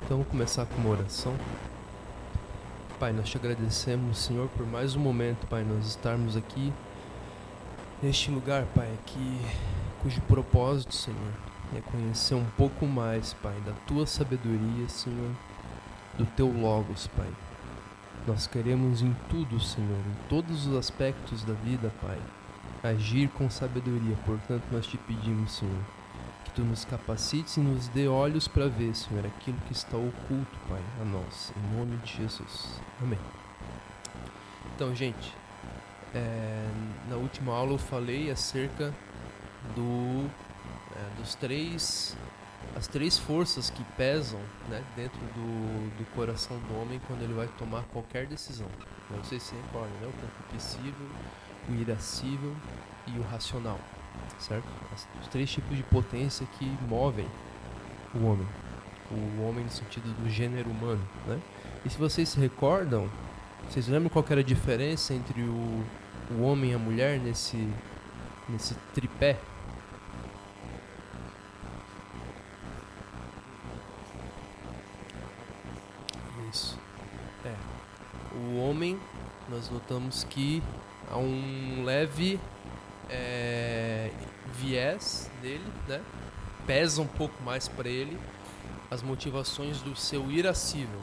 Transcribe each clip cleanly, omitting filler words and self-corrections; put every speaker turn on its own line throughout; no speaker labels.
Então vamos começar com uma oração. Pai, nós te agradecemos, Senhor, por mais um momento, Pai, nós estarmos aqui neste lugar, Pai, cujo propósito, Senhor, é conhecer um pouco mais, Pai, da Tua sabedoria, Senhor, do Teu Logos, Pai. Nós queremos em tudo, Senhor, em todos os aspectos da vida, Pai, agir com sabedoria. Portanto, nós te pedimos, Senhor, que Tu nos capacites e nos dê olhos para ver, Senhor, aquilo que está oculto, Pai, a nós, em nome de Jesus. Amém. Então, gente, na última aula eu falei acerca as três forças que pesam, né, dentro do coração do homem quando ele vai tomar qualquer decisão. Não sei se recordam, né? O concupiscível, o irascível e o racional, certo? Os três tipos de potência que movem o homem no sentido do gênero humano, né? E se vocês se recordam, vocês lembram qual que era a diferença entre o homem e a mulher nesse tripé? Isso. O homem, nós notamos que há um leve viés dele, né? Pesa um pouco mais para ele as motivações do seu irascível,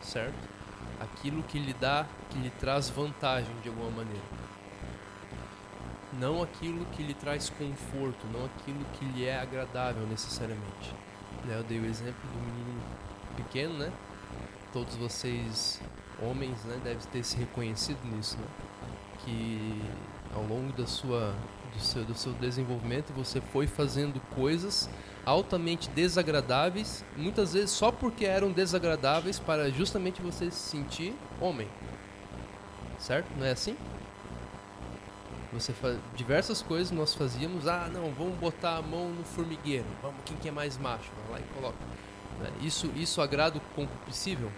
certo? Aquilo que lhe traz vantagem de alguma maneira. Não aquilo que lhe traz conforto, não aquilo que lhe é agradável necessariamente. Eu dei o exemplo do menino pequeno, né? Todos vocês, homens, né, devem ter se reconhecido nisso, né? Que ao longo do seu desenvolvimento você foi fazendo coisas altamente desagradáveis, muitas vezes só porque eram desagradáveis para justamente você se sentir homem, certo? Não é assim? Diversas coisas nós fazíamos, não, vamos botar a mão no formigueiro, vamos, quem que é mais macho, vai lá e coloca. Isso agrada o concupiscível?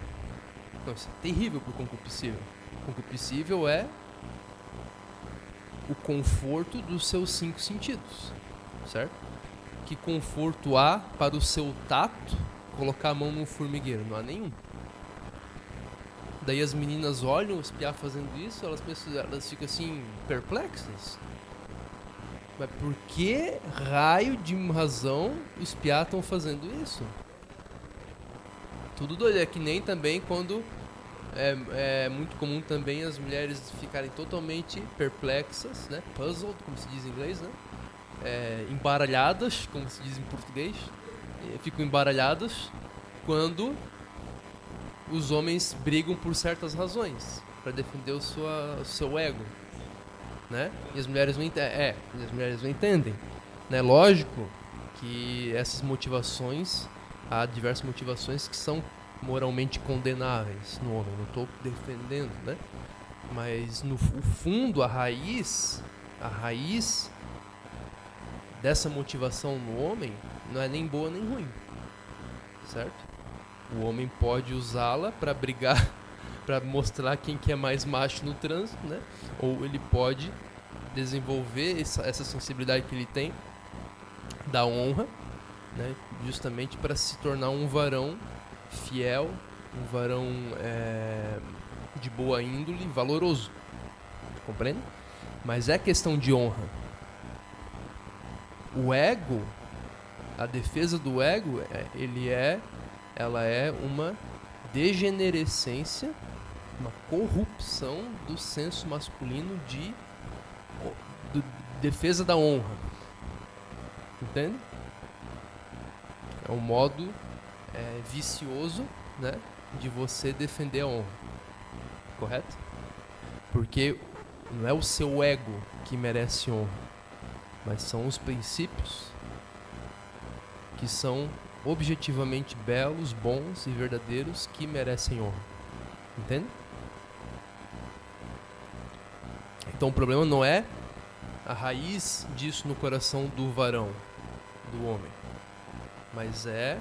Não, isso é terrível para o concupiscível. O concupiscível é o conforto dos seus 5 sentidos, certo? Que conforto há para o seu tato colocar a mão num formigueiro? Não há nenhum. Daí as meninas olham os piá fazendo isso, elas ficam assim, perplexas. Mas por que raio de razão os piá estão fazendo isso? Tudo doido, é que nem também quando é muito comum também as mulheres ficarem totalmente perplexas, né? Puzzled, como se diz em inglês, né? Embaralhadas, como se diz em português. Ficam embaralhadas quando os homens brigam por certas razões para defender o seu ego, né? E as mulheres não entendem, né? Lógico que essas motivações, há diversas motivações que são moralmente condenáveis no homem, não estou defendendo, né? Mas no fundo, a raiz dessa motivação no homem não é nem boa nem ruim, certo? O homem pode usá-la para brigar, para mostrar quem que é mais macho no trânsito, né? Ou ele pode desenvolver essa sensibilidade que ele tem da honra, né? Justamente para se tornar um varão fiel, um varão de boa índole, valoroso, compreende? Mas é questão de honra. O ego, a defesa do ego, ela é uma degenerescência, uma corrupção do senso masculino de defesa da honra. Entende? É um modo vicioso, né, de você defender a honra. Correto? Porque não é o seu ego que merece honra, mas são os princípios que são objetivamente belos, bons e verdadeiros que merecem honra. Entende? Então o problema não é a raiz disso no coração do varão, do homem, mas é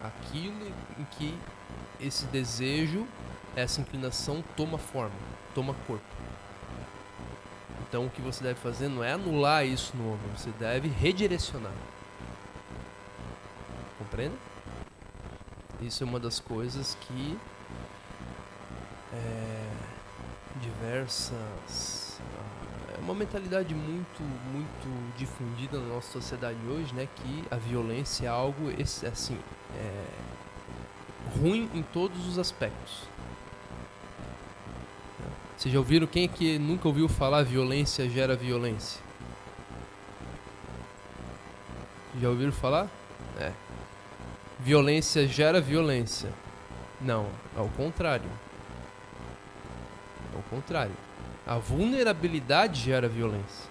aquilo em que esse desejo, essa inclinação toma forma, toma corpo. Então o que você deve fazer não é anular isso no homem, você deve redirecionar. Compreende? Isso é uma das coisas que é uma mentalidade muito difundida na nossa sociedade hoje, né? Que a violência é algo assim, ruim em todos os aspectos. Vocês já ouviram? Quem é que nunca ouviu falar violência gera violência? Já ouviram falar? Violência gera violência. Não, ao contrário. Ao contrário. A vulnerabilidade gera violência.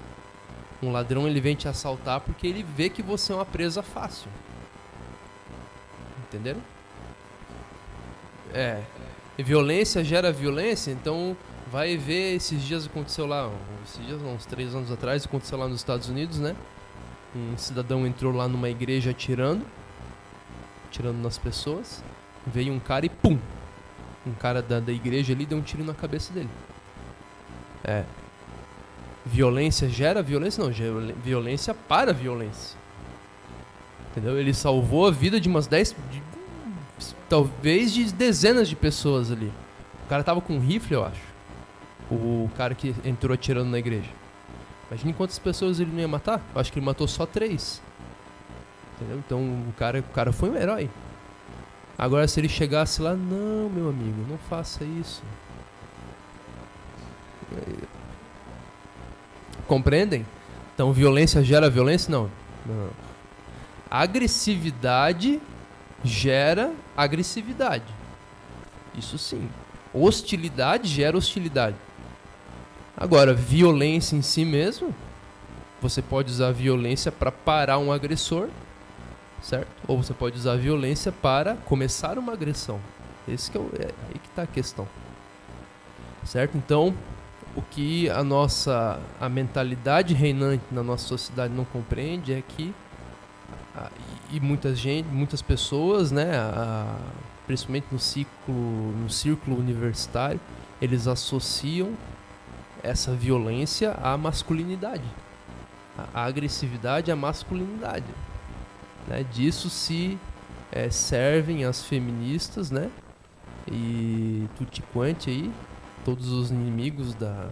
Um ladrão, ele vem te assaltar porque ele vê que você é uma presa fácil. Entenderam? E violência gera violência, então vai ver, esses dias aconteceu lá, uns 3 anos atrás, aconteceu lá nos Estados Unidos, né? Um cidadão entrou lá numa igreja atirando nas pessoas, veio um cara e pum! Um cara da igreja ali deu um tiro na cabeça dele. Violência gera violência? Não, violência para violência. Entendeu? Ele salvou a vida de umas 10, talvez de dezenas de pessoas ali. O cara tava com um rifle, eu acho. O cara que entrou atirando na igreja. Imagina quantas pessoas ele não ia matar? Eu acho que ele matou só 3. Entendeu? Então o cara foi um herói. Agora se ele chegasse lá, não, meu amigo, não faça isso. Compreendem? Então violência gera violência? Não. Agressividade gera agressividade. Isso sim. Hostilidade gera hostilidade. Agora, violência em si mesmo, você pode usar a violência para parar um agressor, certo? Ou você pode usar a violência para começar uma agressão. Esse que aí que está a questão, certo? Então, o que a mentalidade reinante na nossa sociedade não compreende é que e muitas pessoas, né, principalmente no círculo universitário, eles associam essa violência à masculinidade, a agressividade à masculinidade, né? Disso se servem as feministas, né? E tutti quanti aí, todos os inimigos da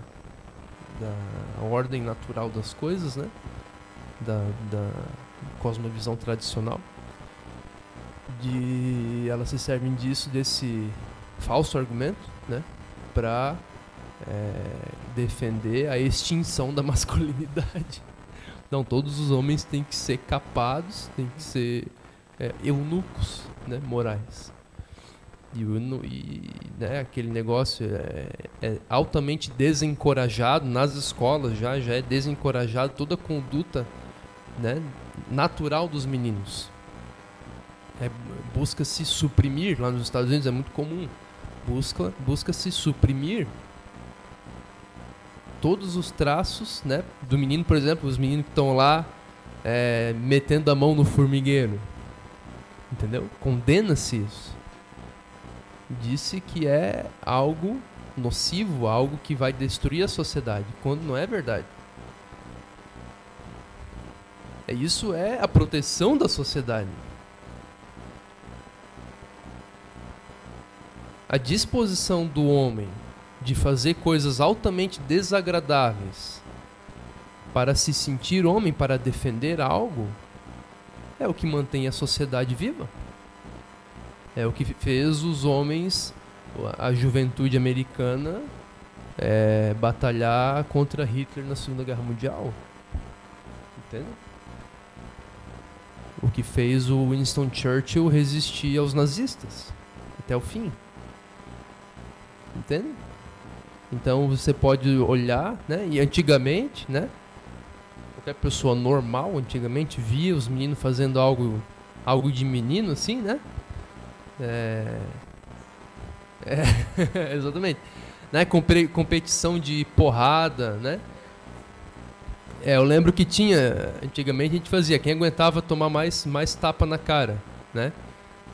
ordem natural das coisas, né? Da cosmovisão tradicional. Elas se servem desse falso argumento, né? Para defender a extinção da masculinidade. Não, todos os homens têm que ser capados, têm que ser eunucos, né, morais. Né, aquele negócio é altamente desencorajado nas escolas, já é desencorajado toda a conduta, né, natural dos meninos. Busca-se suprimir, lá nos Estados Unidos é muito comum, busca-se suprimir todos os traços, né, do menino. Por exemplo, os meninos que estão lá metendo a mão no formigueiro, entendeu? Condena-se isso. Disse que é algo nocivo, algo que vai destruir a sociedade, quando não é verdade. Isso é a proteção da sociedade. A disposição do homem de fazer coisas altamente desagradáveis para se sentir homem, para defender algo, é o que mantém a sociedade viva. É o que fez os homens, a juventude americana, batalhar contra Hitler na Segunda Guerra Mundial. Entende? O que fez o Winston Churchill resistir aos nazistas até o fim. Entende? Então você pode olhar, né? E antigamente, né? Qualquer pessoa normal antigamente via os meninos fazendo algo de menino, assim, né? Exatamente. Né? Competição de porrada, né? Eu lembro que antigamente a gente fazia, quem aguentava tomar mais tapa na cara, né?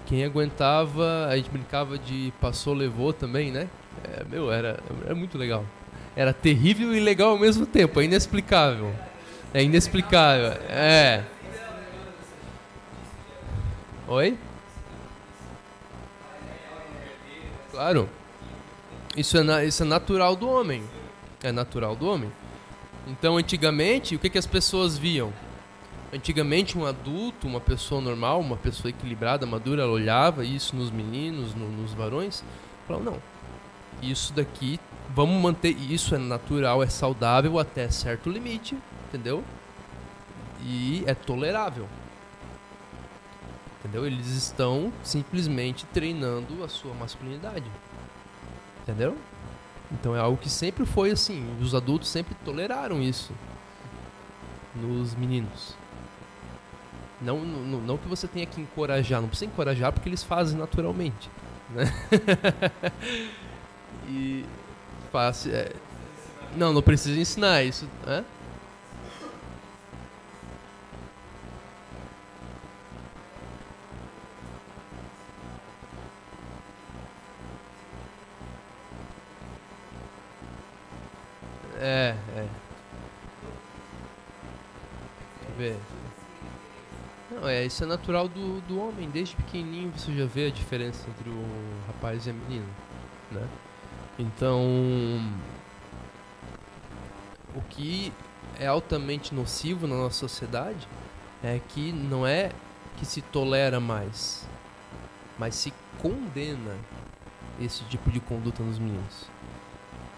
Quem aguentava, a gente brincava de passou, levou também, né? Era muito legal. Era terrível e legal ao mesmo tempo, é inexplicável. É inexplicável, Oi? Claro. Isso é natural do homem. É natural do homem. Então, antigamente, o que as pessoas viam? Antigamente, um adulto, uma pessoa normal, uma pessoa equilibrada, madura, ela olhava isso nos meninos, nos varões, falava, não, isso daqui, vamos manter, isso é natural, é saudável até certo limite, entendeu? E é tolerável. Entendeu? Eles estão simplesmente treinando a sua masculinidade. Entendeu? Então é algo que sempre foi assim. Os adultos sempre toleraram isso nos meninos. Não que você tenha que encorajar. Não precisa encorajar porque eles fazem naturalmente. Né? E fácil. Não precisa ensinar isso. Né? É. Vê. Não, isso é natural do homem. Desde pequenininho você já vê a diferença entre o rapaz e a menina, né? Então, o que é altamente nocivo na nossa sociedade é que não é que se tolera mais, mas se condena esse tipo de conduta nos meninos.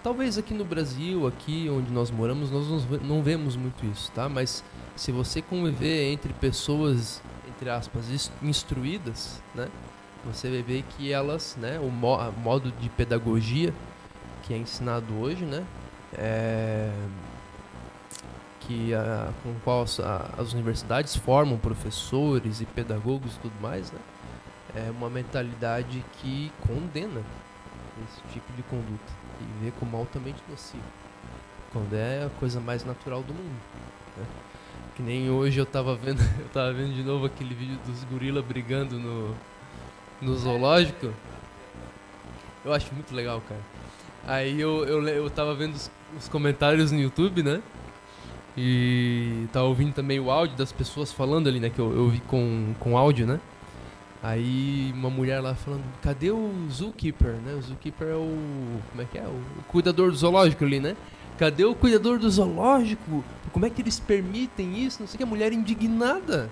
Talvez aqui no Brasil, aqui onde nós moramos, nós não vemos muito isso, tá? Mas se você conviver entre pessoas, entre aspas, instruídas, né? Você vai ver que elas, né? O modo de pedagogia que é ensinado hoje, né? Com o qual as universidades formam professores e pedagogos e tudo mais, né? É uma mentalidade que condena esse tipo de conduta e vê como altamente nocivo, quando é a coisa mais natural do mundo, né? Que nem hoje eu tava vendo de novo aquele vídeo dos gorila brigando no zoológico. Eu acho muito legal, cara. Aí eu tava vendo os comentários no YouTube, né? E tava ouvindo também o áudio das pessoas falando ali, né? Que eu vi com áudio, né? Aí uma mulher lá falando, cadê o zookeeper, né? O zookeeper é como é que é? O cuidador do zoológico ali, né? Cadê o cuidador do zoológico? Como é que eles permitem isso? Não sei o que, a mulher indignada.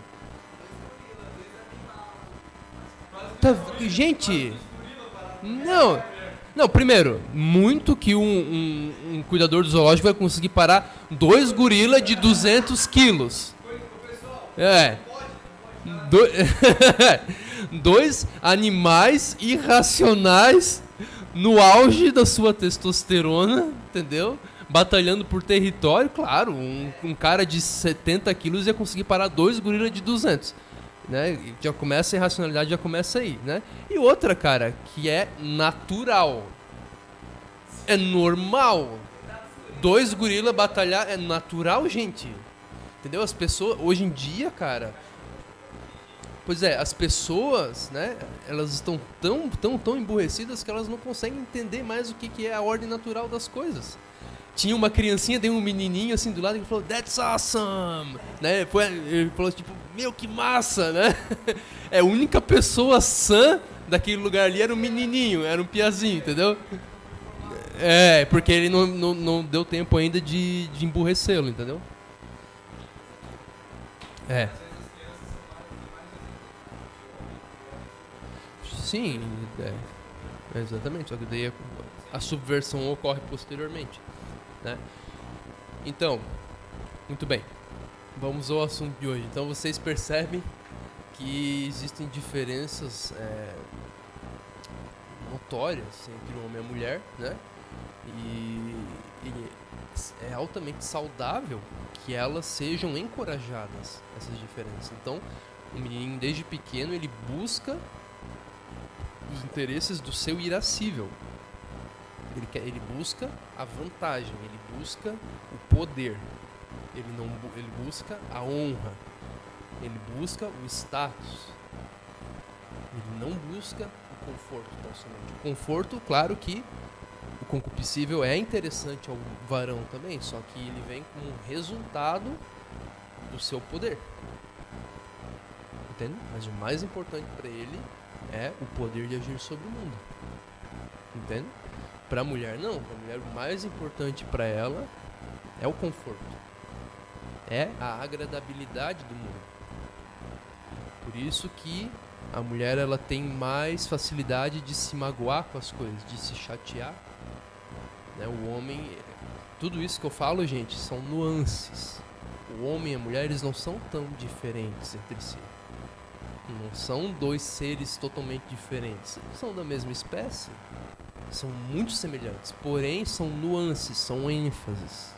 Gente, não, primeiro, muito que um cuidador do zoológico vai conseguir parar 2 gorilas de 200 quilos. Dois animais irracionais no auge da sua testosterona, entendeu? Batalhando por território, claro, um cara de 70 quilos ia conseguir parar 2 gorilas de 200, né? Já começa a irracionalidade, já começa aí, né? E outra, cara, que é natural, é normal. 2 gorilas batalhar é natural, gente. Entendeu? As pessoas, hoje em dia, cara... Pois é, as pessoas, né, elas estão tão emburrecidas que elas não conseguem entender mais o que é a ordem natural das coisas. Tinha uma criancinha, tem um menininho assim do lado que falou, "That's awesome!", né? Ele falou tipo, "Meu, que massa!", né? A única pessoa sã daquele lugar ali era um menininho, era um piazinho, entendeu? Porque ele não deu tempo ainda de emburrecê-lo, entendeu? Sim, exatamente. Só que daí a subversão ocorre posteriormente, né? Então, muito bem. Vamos ao assunto de hoje. Então vocês percebem que existem diferenças notórias entre o homem e a mulher, né? E é altamente saudável que elas sejam encorajadas, essas diferenças. Então, o menino desde pequeno ele busca os interesses do seu irascível. Ele busca a vantagem, ele busca o poder, ele busca a honra, ele busca o status, ele não busca o conforto tão somente. O conforto, claro que o concupiscível é interessante ao varão também, só que ele vem como resultado do seu poder, entende? Mas o mais importante para ele é o poder de agir sobre o mundo. Entende? Para a mulher não. Para a mulher o mais importante para ela é o conforto. É a agradabilidade do mundo. Por isso que a mulher ela tem mais facilidade de se magoar com as coisas, de se chatear. Né? O homem, tudo isso que eu falo, gente, são nuances. O homem e a mulher, eles não são tão diferentes entre si. Não são dois seres totalmente diferentes. Eles são da mesma espécie. São muito semelhantes. Porém, são nuances, são ênfases.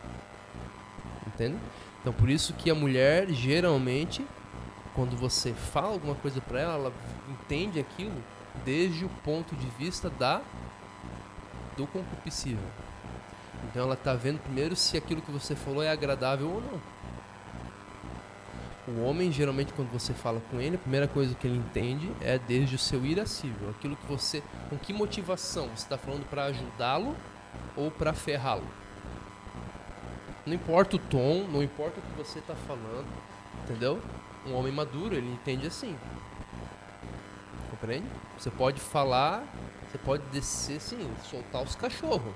Entende? Então, por isso que a mulher, geralmente, quando você fala alguma coisa para ela, ela entende aquilo desde o ponto de vista do concupiscível. Então ela está vendo primeiro se aquilo que você falou é agradável ou não. O homem, geralmente, quando você fala com ele, a primeira coisa que ele entende é desde o seu irascível. Aquilo que você... Com que motivação? Você está falando para ajudá-lo ou para ferrá-lo? Não importa o tom, não importa o que você está falando, entendeu? Um homem maduro, ele entende assim. Compreende? Você pode falar, você pode descer assim, soltar os cachorros.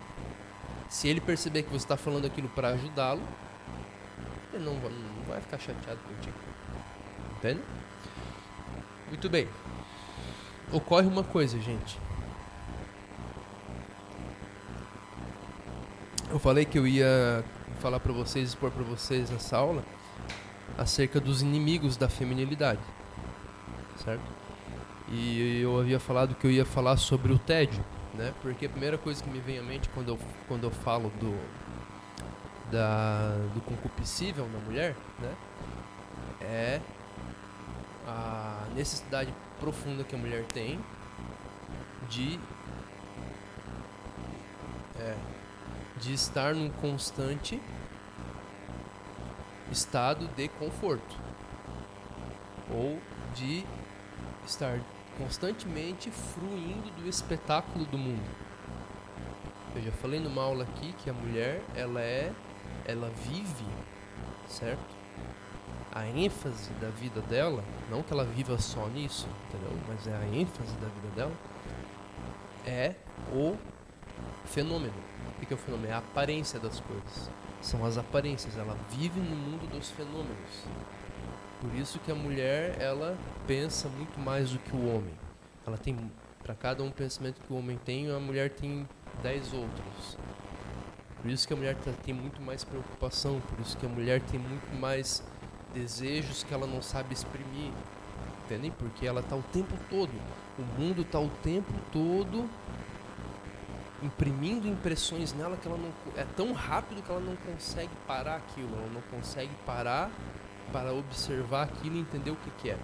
Se ele perceber que você está falando aquilo para ajudá-lo, ele não vai ficar chateado contigo. Entende? Muito bem. Ocorre uma coisa, gente. Eu falei que eu ia falar para vocês, expor para vocês nessa aula acerca dos inimigos da feminilidade, certo? E eu havia falado que eu ia falar sobre o tédio, né? Porque a primeira coisa que me vem à mente quando eu falo do concupiscível na mulher, né? É a necessidade profunda que a mulher tem de estar num constante estado de conforto, ou de estar constantemente fruindo do espetáculo do mundo. Eu já falei numa aula aqui que a mulher ela vive, certo? A ênfase da vida dela, não que ela viva só nisso, entendeu? Mas é a ênfase da vida dela é o fenômeno. O que é o fenômeno? É a aparência das coisas. São as aparências. Ela vive no mundo dos fenômenos. Por isso que a mulher, ela pensa muito mais do que o homem. Ela tem, para cada um pensamento que o homem tem, a mulher tem 10 outros. Por isso que a mulher tem muito mais preocupação. Por isso que a mulher tem muito mais desejos que ela não sabe exprimir. Entendem? Porque ela está o tempo todo. O mundo está o tempo todo imprimindo impressões nela que ela não é tão rápido que ela não consegue parar aquilo, ela não consegue parar para observar aquilo e entender o que é.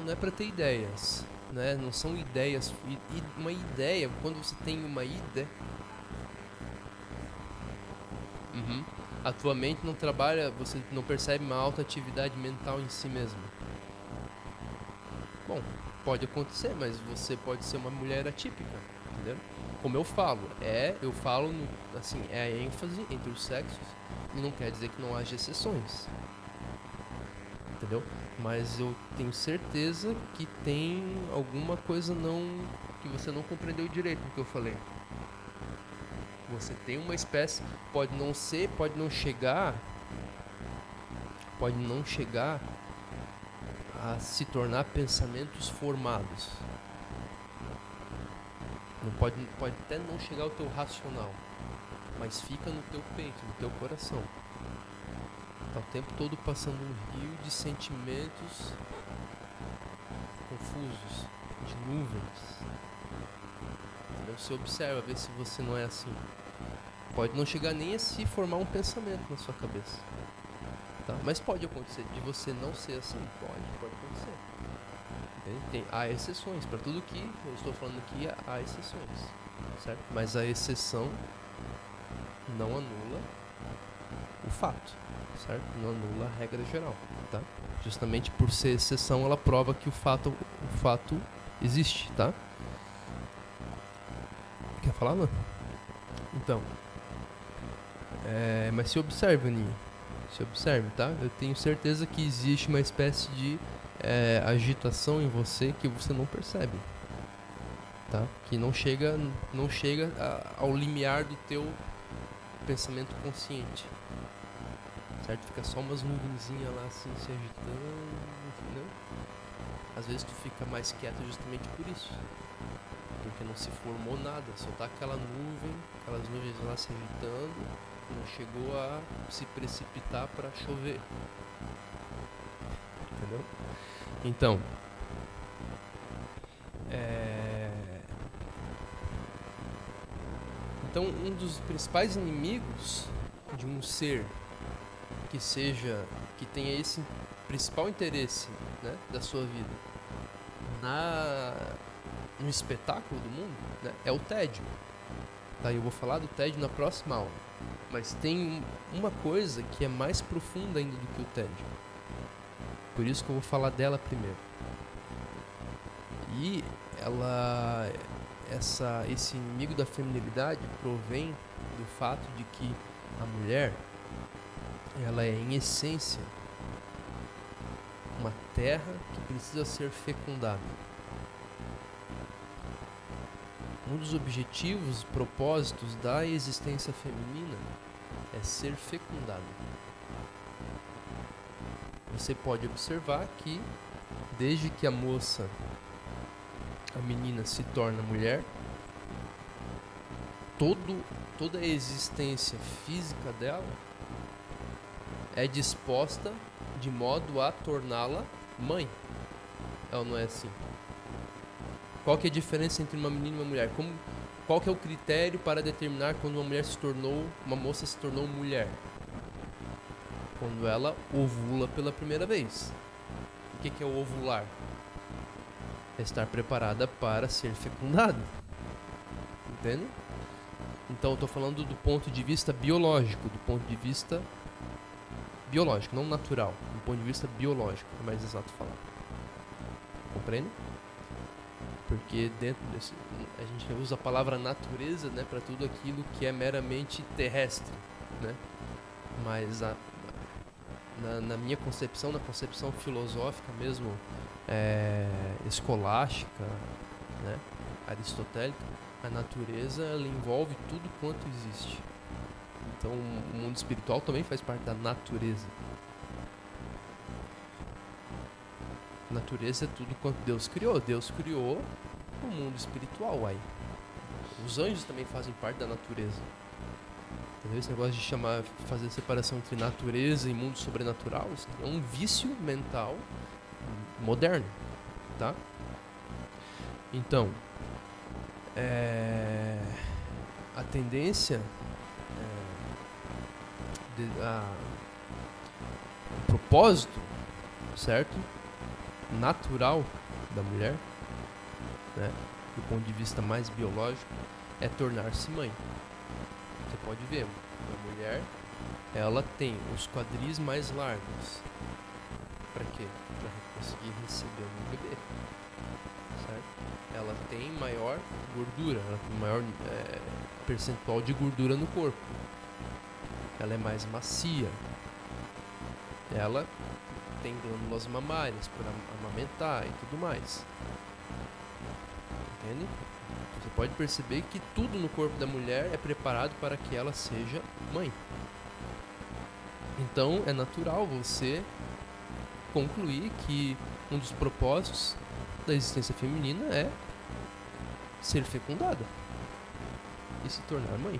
Não é para ter ideias, né? Não são ideias. E uma ideia, quando você tem uma ideia, a tua mente não trabalha, você não percebe uma alta atividade mental em si mesmo. Bom, pode acontecer, mas você pode ser uma mulher atípica, entendeu? Como eu falo, assim, é a ênfase entre os sexos e não quer dizer que não haja exceções, entendeu? Mas eu tenho certeza que tem alguma coisa que você não compreendeu direito no que eu falei. Você tem uma espécie, pode não chegar a se tornar pensamentos formados. Não pode até não chegar ao teu racional, mas fica no teu peito, no teu coração. Tá o tempo todo passando um rio de sentimentos confusos, de nuvens. Entendeu? Você observa, vê se você não é assim. Pode não chegar nem a se formar um pensamento na sua cabeça. Tá? Mas pode acontecer de você não ser assim. Pode acontecer. Há exceções. Para tudo que eu estou falando aqui, há exceções. Certo? Mas a exceção não anula o fato. Certo? Não anula a regra geral. Tá? Justamente por ser exceção, ela prova que o fato existe. Tá? Quer falar, não? Então, mas se observa, Aninha. Se observe, tá? Eu tenho certeza que existe uma espécie de agitação em você que você não percebe, tá? Que não chega ao limiar do teu pensamento consciente, certo? Fica só umas nuvenzinhas lá assim se agitando, entendeu? Às vezes tu fica mais quieto justamente por isso, porque não se formou nada, só tá aquelas nuvens lá se agitando, não chegou a se precipitar para chover, entendeu? Então, um dos principais inimigos de um ser que tenha esse principal interesse, né, da sua vida no espetáculo do mundo, né, é o tédio. Tá, eu vou falar do tédio na próxima aula, mas tem uma coisa que é mais profunda ainda do que o tédio. Por isso que eu vou falar dela primeiro. E esse inimigo da feminilidade provém do fato de que a mulher, ela é em essência uma terra que precisa ser fecundada. Um dos objetivos, propósitos da existência feminina é ser fecundada. Você pode observar que desde que a menina se torna mulher, toda a existência física dela é disposta de modo a torná-la mãe. Ela não é assim? Qual que é a diferença entre uma menina e uma mulher? Qual que é o critério para determinar quando uma moça se tornou mulher? Quando ela ovula pela primeira vez. O que é ovular? É estar preparada para ser fecundada. Entende? Então eu estou falando do ponto de vista biológico, não natural, do ponto de vista biológico, é mais exato falar. Compreende? Porque dentro desse, a gente usa a palavra natureza, né, para tudo aquilo que é meramente terrestre, né? Mas na minha concepção, na concepção filosófica mesmo, escolástica, né, aristotélica, a natureza ela envolve tudo quanto existe. Então o mundo espiritual também faz parte da natureza. A natureza é tudo quanto Deus criou. Deus criou o mundo espiritual. Aí. Os anjos também fazem parte da natureza. Entendeu? Esse negócio de fazer separação entre natureza e mundo sobrenatural, isso é um vício mental moderno, tá? Então, a tendência, o propósito, certo? Natural da mulher, né, do ponto de vista mais biológico, é tornar-se mãe. Você pode ver, a mulher, ela tem os quadris mais largos. Para quê? Para conseguir receber um bebê, certo? Ela tem maior gordura, ela tem maior percentual de gordura no corpo. Ela é mais macia. Ela tem glândulas mamárias para amamentar e tudo mais. Entende? Você pode perceber que tudo no corpo da mulher é preparado para que ela seja mãe. Então é natural você concluir que um dos propósitos da existência feminina é ser fecundada e se tornar mãe.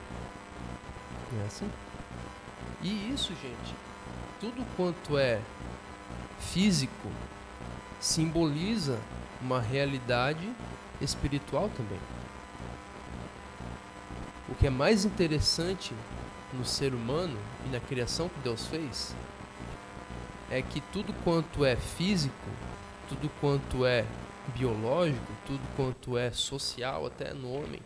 Não é assim? E isso, gente, tudo quanto é físico simboliza uma realidade espiritual também. O que é mais interessante no ser humano e na criação que Deus fez é que tudo quanto é físico, tudo quanto é biológico, tudo quanto é social, até no homem,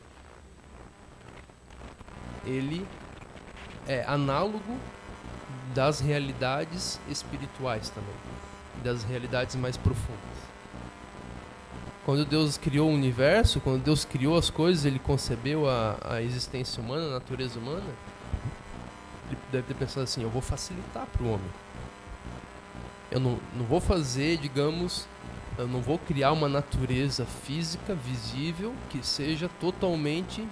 ele é análogo das realidades espirituais também, das realidades mais profundas. Quando Deus criou o universo, quando Deus criou as coisas, Ele concebeu a existência humana, a natureza humana, Ele deve ter pensado assim, eu vou facilitar para o homem. Eu não vou fazer, digamos, eu não vou criar uma natureza física visível que seja totalmente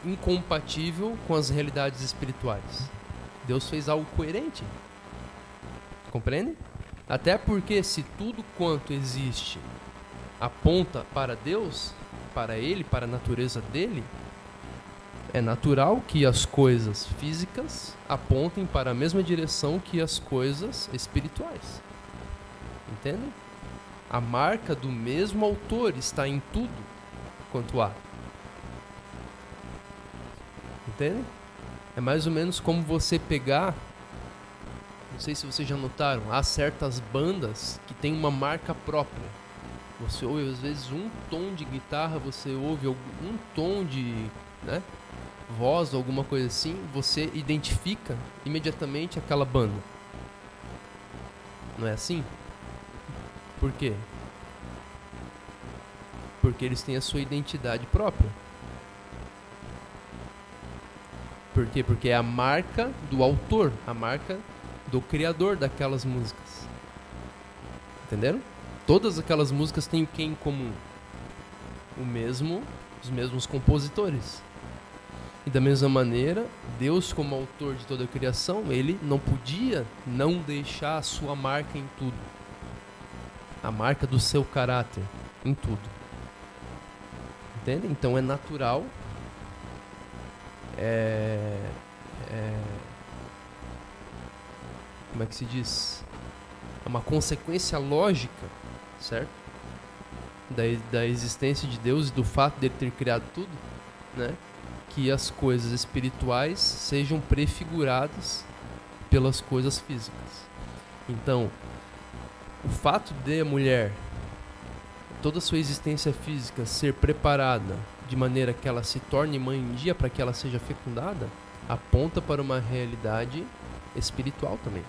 incompatível com as realidades espirituais. Deus fez algo coerente. Compreende? Até porque se tudo quanto existe aponta para Deus, para Ele, para a natureza dele, é natural que as coisas físicas apontem para a mesma direção que as coisas espirituais. Entende? A marca do mesmo autor está em tudo quanto há. Entende? É mais ou menos como você pegar... Não sei se vocês já notaram, há certas bandas que tem uma marca própria. Você ouve às vezes um tom de guitarra, você ouve um tom de voz, alguma coisa assim, você identifica imediatamente aquela banda. Não é assim? Por quê? Porque eles têm a sua identidade própria. Por quê? Porque é a marca do autor, a marca do criador daquelas músicas. Entenderam? Todas aquelas músicas têm o que em comum? Os mesmos compositores. E da mesma maneira, Deus, como autor de toda a criação, ele não podia não deixar a sua marca em tudo. A marca do seu caráter em tudo. Entende? Então é natural. Como é que se diz? É uma consequência lógica, certo? Da existência de Deus e do fato dele ter criado tudo, né? Que as coisas espirituais sejam prefiguradas pelas coisas físicas. Então, o fato de a mulher, toda a sua existência física ser preparada de maneira que ela se torne mãe um dia, para que ela seja fecundada, aponta para uma realidade espiritual também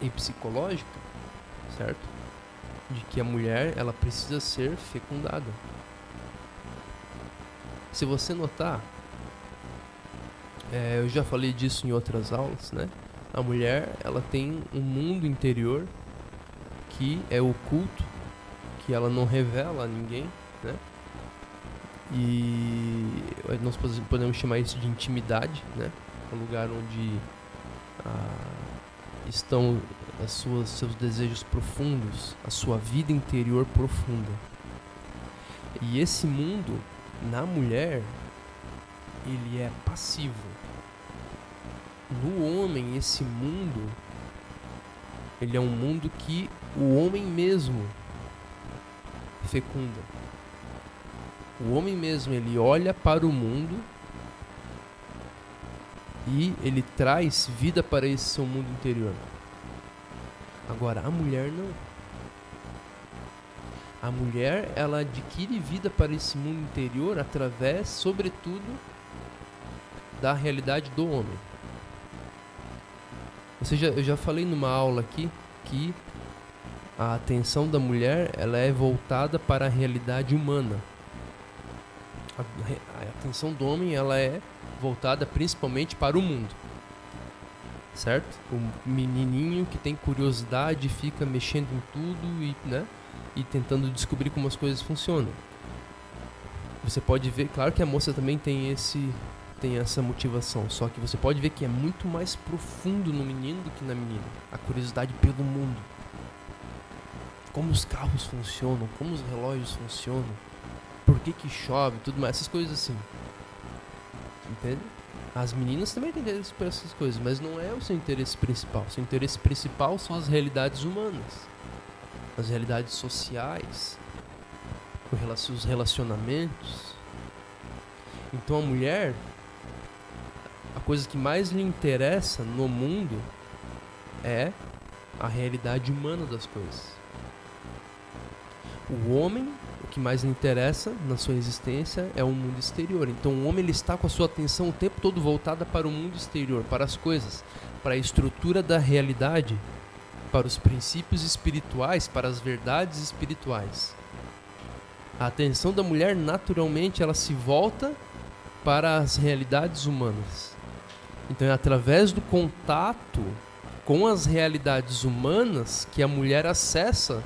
e psicológica, certo? De que a mulher, ela precisa ser fecundada. Se você notar, eu já falei disso em outras aulas, né? A mulher, ela tem um mundo interior que é oculto, que ela não revela a ninguém, né? E nós podemos chamar isso de intimidade, né? O lugar onde estão seus desejos profundos, a sua vida interior profunda. E esse mundo, na mulher, ele é passivo. No homem, esse mundo, ele é um mundo que o homem mesmo fecunda. O homem mesmo, ele olha para o mundo e ele traz vida para esse seu mundo interior. Agora, a mulher não. A mulher, ela adquire vida para esse mundo interior através, sobretudo, da realidade do homem. Ou seja, eu já falei numa aula aqui que a atenção da mulher, ela é voltada para a realidade humana. A atenção do homem, ela é voltada principalmente para o mundo. Certo? O menininho que tem curiosidade, fica mexendo em tudo e tentando descobrir como as coisas funcionam. Você pode ver, claro que a moça também tem essa motivação, só que você pode ver que é muito mais profundo no menino do que na menina. A curiosidade pelo mundo. Como os carros funcionam, como os relógios funcionam, por que chove, tudo mais, essas coisas assim. Entende? As meninas também têm interesse por essas coisas, mas não é o seu interesse principal. O seu interesse principal são as realidades humanas, as realidades sociais, os relacionamentos. Então a mulher, a coisa que mais lhe interessa no mundo é a realidade humana das coisas. O homem, o que mais lhe interessa na sua existência é o mundo exterior. Então o homem, ele está com a sua atenção o tempo todo voltada para o mundo exterior, para as coisas, para a estrutura da realidade, para os princípios espirituais, para as verdades espirituais. A atenção da mulher, naturalmente, ela se volta para as realidades humanas. Então é através do contato com as realidades humanas que a mulher acessa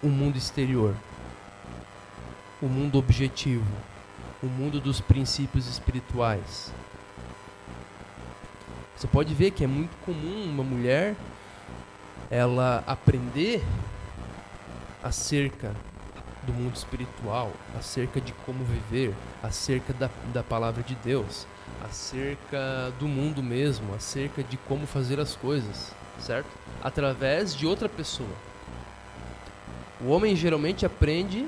o mundo exterior, o mundo objetivo, o mundo dos princípios espirituais. Você pode ver que é muito comum uma mulher ela aprender acerca do mundo espiritual, acerca de como viver, acerca da palavra de Deus, acerca do mundo mesmo, acerca de como fazer as coisas, certo? Através de outra pessoa. O homem geralmente aprende,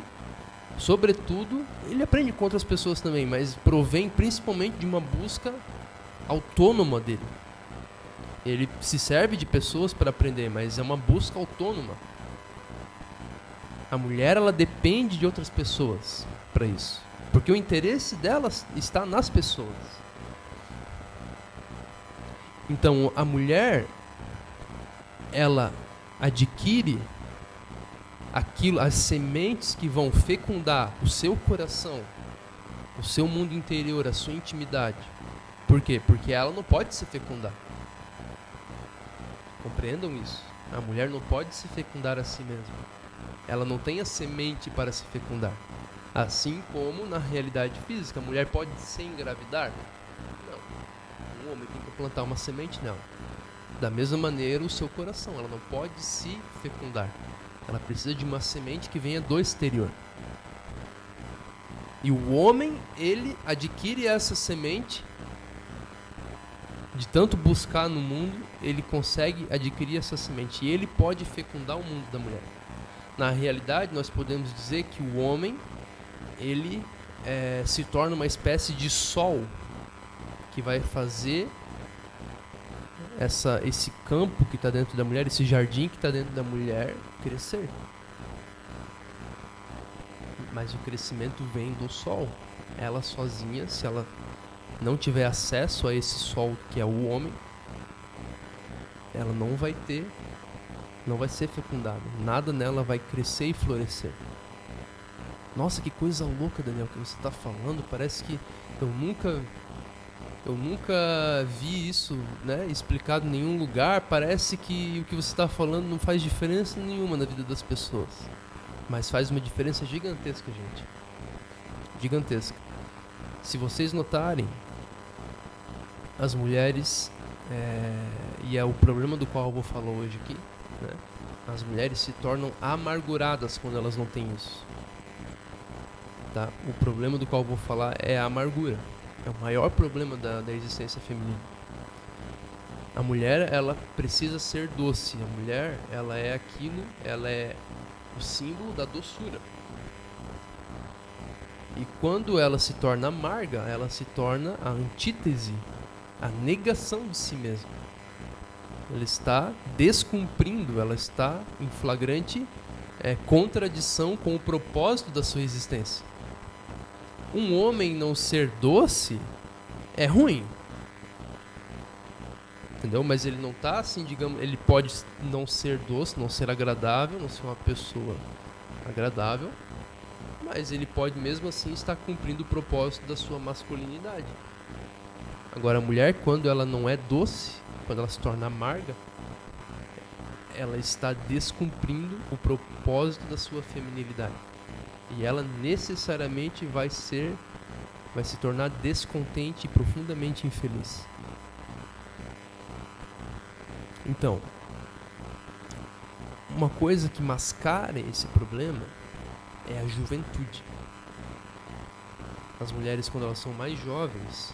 sobretudo, ele aprende com outras pessoas também, mas provém principalmente de uma busca autônoma dele. Ele se serve de pessoas para aprender, mas é uma busca autônoma. A mulher, ela depende de outras pessoas para isso, porque o interesse delas está nas pessoas. Então, a mulher, ela adquire aquilo, as sementes que vão fecundar o seu coração, o seu mundo interior, a sua intimidade. Por quê? Porque ela não pode se fecundar. Compreendam isso. A mulher não pode se fecundar a si mesma. Ela não tem a semente para se fecundar. Assim como na realidade física, a mulher pode se engravidar? Não. Um homem tem que plantar uma semente? Não. Da mesma maneira, o seu coração, ela não pode se fecundar. Ela precisa de uma semente que venha do exterior. E o homem, ele adquire essa semente, de tanto buscar no mundo, ele consegue adquirir essa semente. E ele pode fecundar o mundo da mulher. Na realidade, nós podemos dizer que o homem, ele se torna uma espécie de sol que vai fazer esse campo que está dentro da mulher, esse jardim que está dentro da mulher crescer. Mas o crescimento vem do sol. Ela sozinha, se ela não tiver acesso a esse sol que é o homem, ela não vai ser fecundada. Nada nela vai crescer e florescer. Nossa, que coisa louca, Daniel, que você está falando. Parece que eu nunca vi isso, né, explicado em nenhum lugar. Parece que o que você está falando não faz diferença nenhuma na vida das pessoas. Mas faz uma diferença gigantesca, gente. Gigantesca. Se vocês notarem, as mulheres, e é o problema do qual eu vou falar hoje aqui, né? As mulheres se tornam amarguradas quando elas não têm isso. Tá? O problema do qual eu vou falar é a amargura. É o maior problema da existência feminina. A mulher, ela precisa ser doce. A mulher, ela é aquilo, ela é o símbolo da doçura. E quando ela se torna amarga, ela se torna a antítese, a negação de si mesma. Ela está descumprindo, ela está em flagrante contradição com o propósito da sua existência. Um homem não ser doce é ruim. Entendeu? Mas ele não está assim, digamos, ele pode não ser doce, não ser agradável, não ser uma pessoa agradável, mas ele pode mesmo assim estar cumprindo o propósito da sua masculinidade. Agora a mulher, quando ela não é doce, quando ela se torna amarga, ela está descumprindo o propósito da sua feminilidade. E ela necessariamente vai se tornar descontente e profundamente infeliz. Então, uma coisa que mascara esse problema é a juventude. As mulheres, quando elas são mais jovens,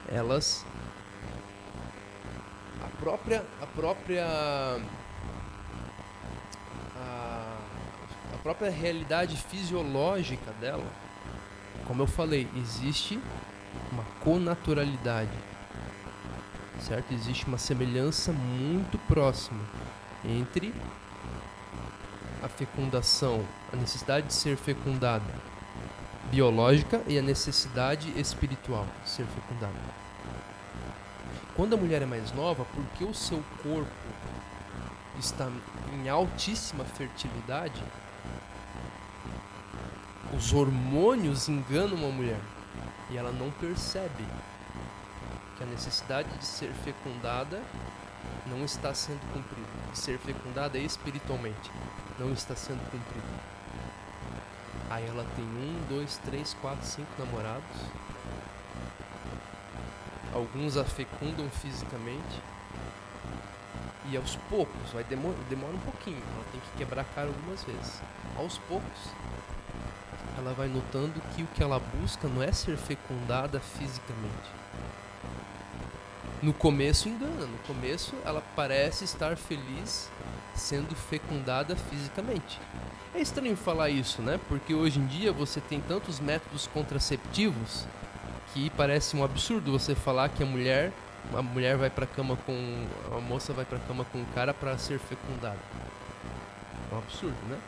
elas a própria realidade fisiológica dela, como eu falei, existe uma connaturalidade, certo? Existe uma semelhança muito próxima entre a fecundação, a necessidade de ser fecundada biológica e a necessidade espiritual de ser fecundada. Quando a mulher é mais nova, porque o seu corpo está em altíssima fertilidade, Os hormônios enganam uma mulher e ela não percebe que a necessidade de ser fecundada não está sendo cumprida. De ser fecundada espiritualmente não está sendo cumprida. Aí ela tem 1, 2, 3, 4, 5 namorados. Alguns a fecundam fisicamente. E aos poucos, demora um pouquinho, ela tem que quebrar a cara algumas vezes. Aos poucos, ela vai notando que o que ela busca não é ser fecundada fisicamente. No começo engana, no começo ela parece estar feliz sendo fecundada fisicamente. É estranho falar isso, né? Porque hoje em dia você tem tantos métodos contraceptivos que parece um absurdo você falar que a mulher vai pra cama com... a moça vai pra cama com o cara para ser fecundada. É um absurdo, né?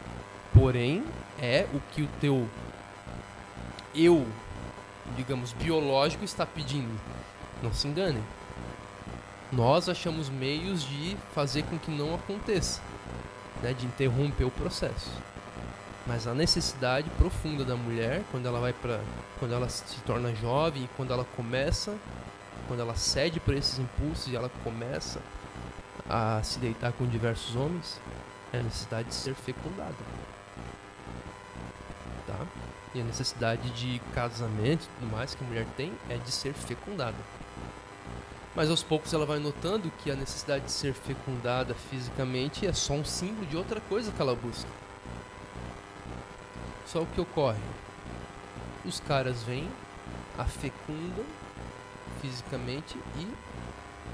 Porém, é o que o teu eu, digamos, biológico está pedindo. Não se enganem. Nós achamos meios de fazer com que não aconteça, né? De interromper o processo. Mas a necessidade profunda da mulher, quando ela se torna jovem, quando ela cede para esses impulsos e ela começa a se deitar com diversos homens, é a necessidade de ser fecundada. Tá? E a necessidade de casamento e tudo mais que a mulher tem é de ser fecundada. Mas aos poucos ela vai notando que a necessidade de ser fecundada fisicamente é só um símbolo de outra coisa que ela busca. Só o que ocorre? Os caras vêm, a fecundam fisicamente e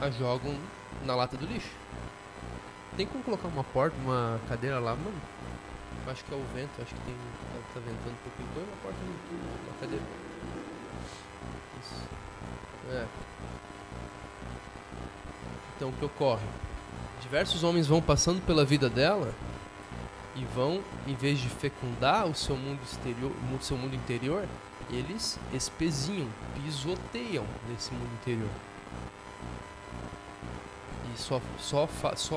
a jogam na lata do lixo. Tem como colocar uma porta, uma cadeira lá, mano? Acho que é o vento, acho que tá ventando um pouquinho. Põe uma porta na cadeira. Isso. É. Então o que ocorre? Diversos homens vão passando pela vida dela e vão, em vez de fecundar o seu mundo exterior, o seu mundo interior, eles espezinham, pisoteiam nesse mundo interior. E só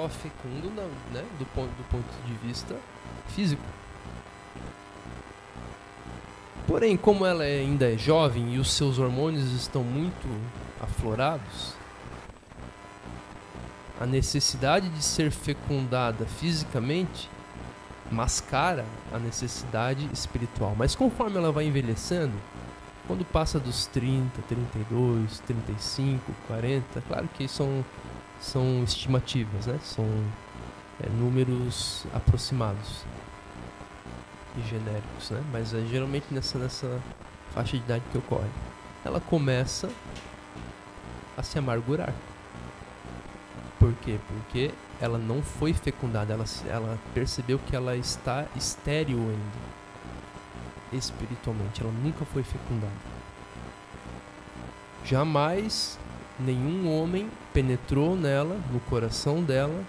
fecundam, né, do ponto de vista físico. Porém, como ela ainda é jovem e os seus hormônios estão muito aflorados, a necessidade de ser fecundada fisicamente mascara a necessidade espiritual. Mas conforme ela vai envelhecendo, quando passa dos 30, 32, 35, 40, claro que são estimativas, né? São números aproximados e genéricos, né? Mas é geralmente nessa faixa de idade que ocorre. Ela começa a se amargurar. Por quê? Porque ela não foi fecundada, ela percebeu que ela está estéril ainda, espiritualmente, ela nunca foi fecundada. Jamais nenhum homem penetrou nela, no coração dela,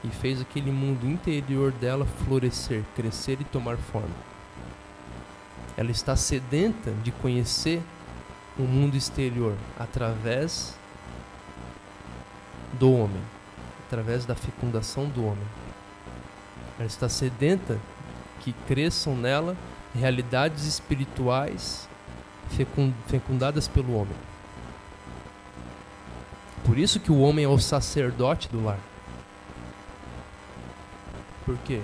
e fez aquele mundo interior dela florescer, crescer e tomar forma. Ela está sedenta de conhecer o mundo exterior através do homem, através da fecundação do homem. Ela está sedenta que cresçam nela realidades espirituais fecundadas pelo homem. Por isso que o homem é o sacerdote do lar. Por quê?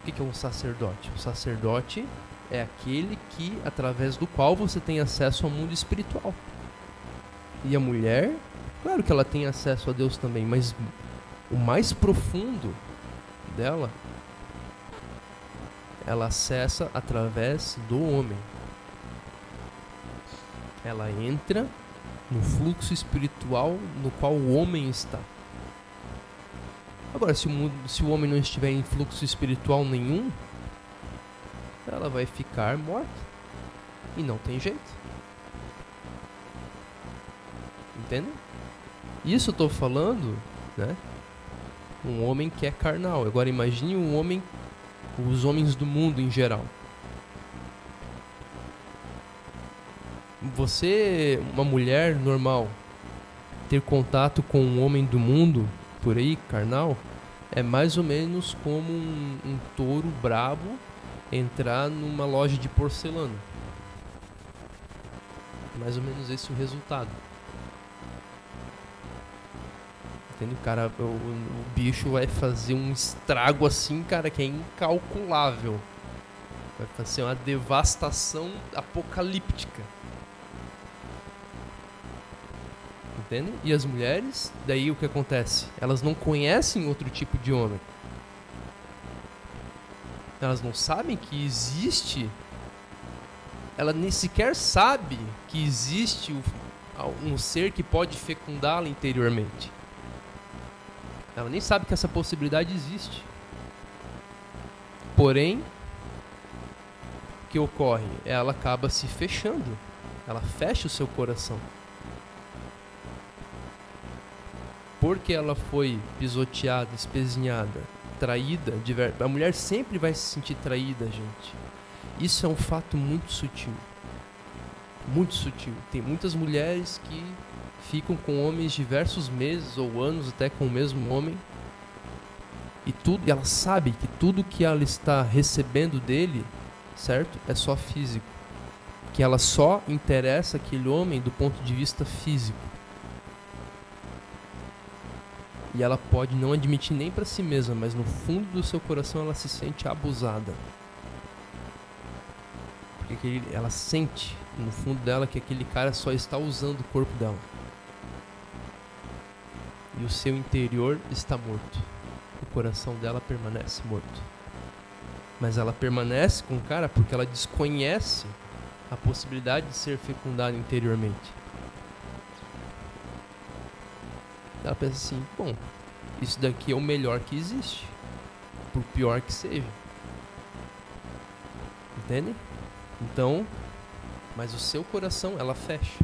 O que é um sacerdote? O sacerdote é aquele através do qual você tem acesso ao mundo espiritual. E a mulher, claro que ela tem acesso a Deus também, mas o mais profundo dela, ela acessa através do homem. Ela entra no fluxo espiritual no qual o homem está. Agora, se o homem não estiver em fluxo espiritual nenhum, ela vai ficar morta. E não tem jeito. Entendem? Isso eu estou falando, né? Um homem que é carnal. Agora imagine os homens do mundo em geral. Você, uma mulher normal, ter contato com um homem do mundo, por aí, carnal, é mais ou menos como um touro brabo entrar numa loja de porcelana. Mais ou menos esse é o resultado. Entende? Cara, o bicho vai fazer um estrago assim, cara, que é incalculável. Vai fazer uma devastação apocalíptica. Entende? E as mulheres, daí o que acontece? Elas não conhecem outro tipo de homem. Elas não sabem que existe. Ela nem sequer sabe que existe um ser que pode fecundá-la interiormente. Ela nem sabe que essa possibilidade existe. Porém, o que ocorre? Ela acaba se fechando. Ela fecha o seu coração. Porque ela foi pisoteada, espezinhada, traída. A mulher sempre vai se sentir traída, gente. Isso é um fato muito sutil. Muito sutil. Tem muitas mulheres que ficam com homens diversos meses ou anos até com o mesmo homem. E ela sabe que tudo que ela está recebendo dele, certo? É só físico. Que ela só interessa aquele homem do ponto de vista físico. E ela pode não admitir nem para si mesma, mas no fundo do seu coração ela se sente abusada. Porque ela sente no fundo dela que aquele cara só está usando o corpo dela. E o seu interior está morto. O coração dela permanece morto. Mas ela permanece com o cara porque ela desconhece a possibilidade de ser fecundada interiormente. Ela pensa assim, bom, isso daqui é o melhor que existe, por pior que seja. Entende? Então, mas o seu coração, ela fecha.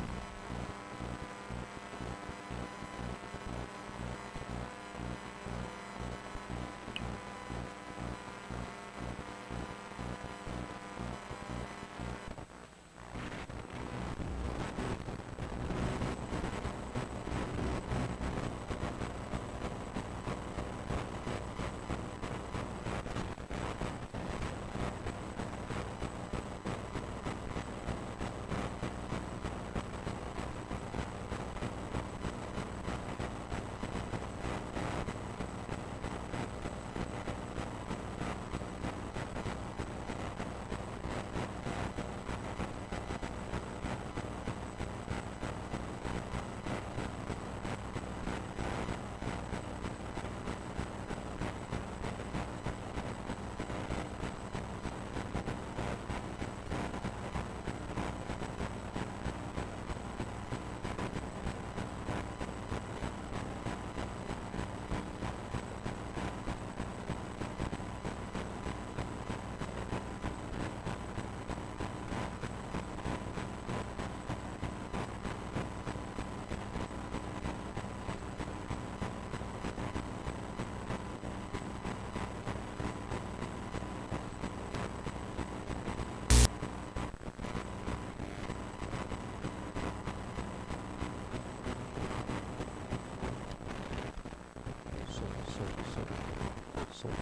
Som. Não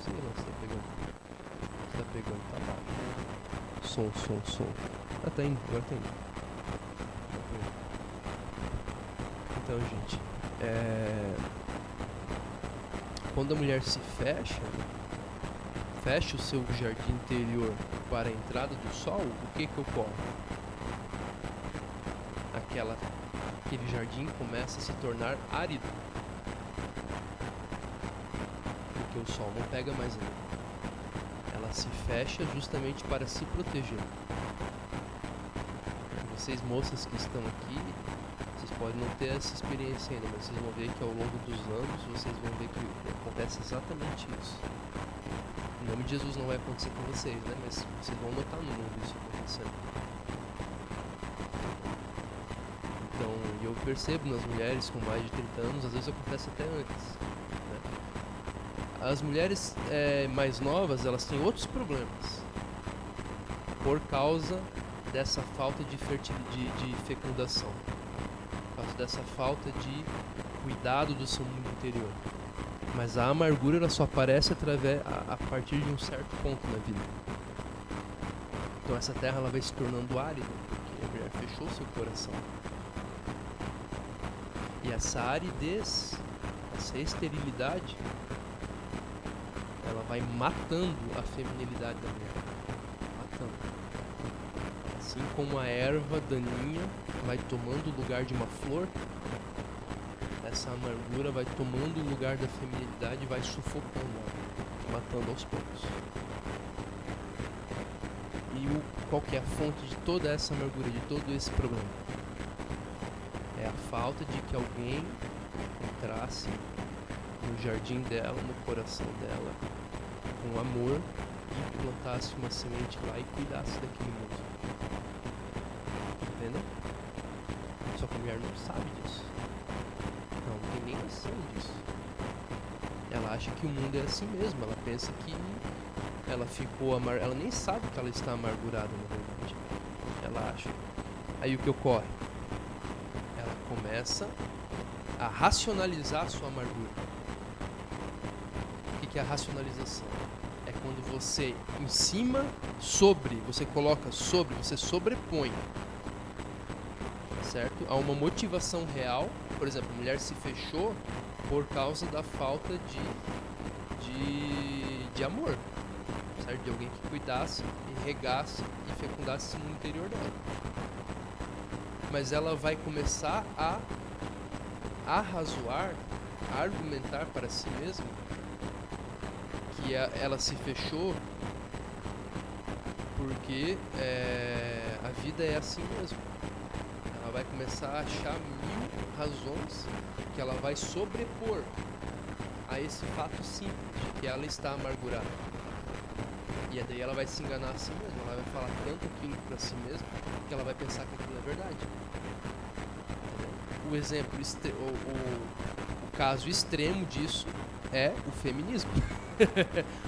sei não se tá pegando. Se tá pegando, tá baixo. Som. Ah, tá indo, agora tá indo. Então, gente, quando a mulher se fecha o seu jardim interior para a entrada do sol, o que ocorre? Aquele jardim começa a se tornar árido. Porque o sol não pega mais nele. Ela se fecha justamente para se proteger. Vocês moças que estão aqui, vocês podem não ter essa experiência ainda, mas vocês vão ver que ao longo dos anos, vocês vão ver que acontece exatamente isso. Em nome de Jesus não vai acontecer com vocês, né? Mas vocês vão notar no mundo isso acontecendo. Então, eu percebo nas mulheres com mais de 30 anos, às vezes acontece até antes. As mulheres mais novas, elas têm outros problemas por causa dessa falta de fecundação, por causa dessa falta de cuidado do seu mundo interior. Mas a amargura ela só aparece a partir de um certo ponto na vida. Então essa terra ela vai se tornando árida, porque a mulher fechou seu coração. E essa aridez, essa esterilidade, ela vai matando a feminilidade da mulher. Matando. Assim como a erva daninha vai tomando o lugar de uma flor, essa amargura vai tomando o lugar da feminilidade e vai sufocando ela, matando aos poucos. E qual que é a fonte de toda essa amargura, de todo esse problema? É a falta de que alguém entrasse no jardim dela, no coração dela, com amor, e plantasse uma semente lá e cuidasse daquele mundo. Entendeu? Só que a mulher não sabe disso. Não tem nem noção disso. Ela acha que o mundo é assim mesmo. Ela pensa que ela ficou ela nem sabe que ela está amargurada, na verdade. Ela acha. Aí o que ocorre? Ela começa a racionalizar a sua amargura. O que é a racionalização? É quando você em cima, você coloca sobre, você sobrepõe, certo? Há uma motivação real. Por exemplo, a mulher se fechou por causa da falta de amor, certo? De alguém que cuidasse e regasse e fecundasse esse mundo interior dela. Mas ela vai começar a arrazoar, a argumentar para si mesma que ela se fechou porque a vida é assim mesmo. Ela vai começar a achar 1000 razões que ela vai sobrepor a esse fato simples de que ela está amargurada. E daí ela vai se enganar a si mesma, ela vai falar tanto aquilo para si mesma que ela vai pensar que aquilo é verdade. O exemplo, o caso extremo disso é o feminismo.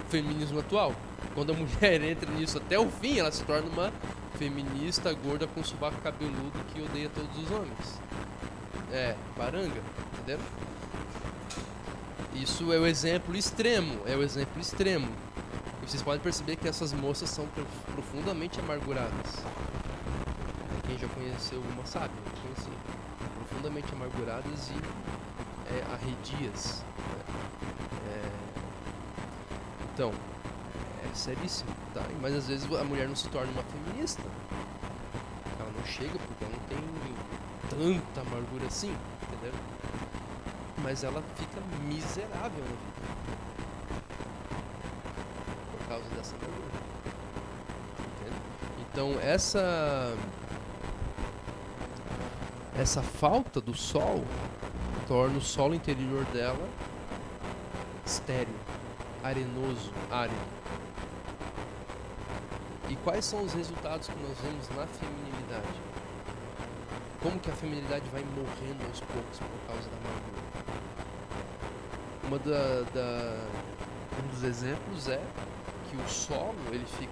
O feminismo atual. Quando a mulher entra nisso até o fim, ela se torna uma feminista gorda com sovaco cabeludo que odeia todos os homens. Baranga, entendeu? Isso é o exemplo extremo, E vocês podem perceber que essas moças são profundamente amarguradas. Quem já conheceu uma sabe, eu conheci. Profundamente amarguradas e arredias. Então, é seríssimo, tá? Mas às vezes a mulher não se torna uma feminista. Ela não chega porque ela não tem tanta amargura assim, entendeu? Mas ela fica miserável na vida por causa dessa amargura. Entende? Então essa falta do sol torna o solo interior dela estéril, arenoso, árido. E quais são os resultados que nós vemos na feminilidade? Como que a feminilidade vai morrendo aos poucos por causa da amargura? Um dos exemplos é que o solo,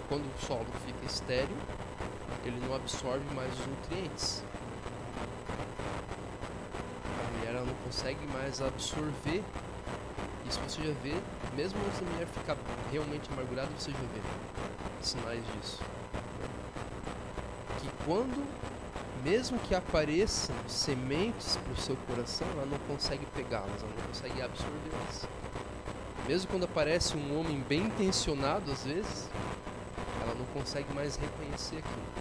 quando o solo fica estéril, ele não absorve mais os nutrientes. A mulher ela não consegue mais absorver. Isso você já vê, mesmo antes da mulher ficar realmente amargurada, você já vê sinais disso. Que quando, mesmo que apareçam sementes para o seu coração, ela não consegue pegá-las, ela não consegue absorvê-las. Mesmo quando aparece um homem bem intencionado, às vezes, ela não consegue mais reconhecer aquilo.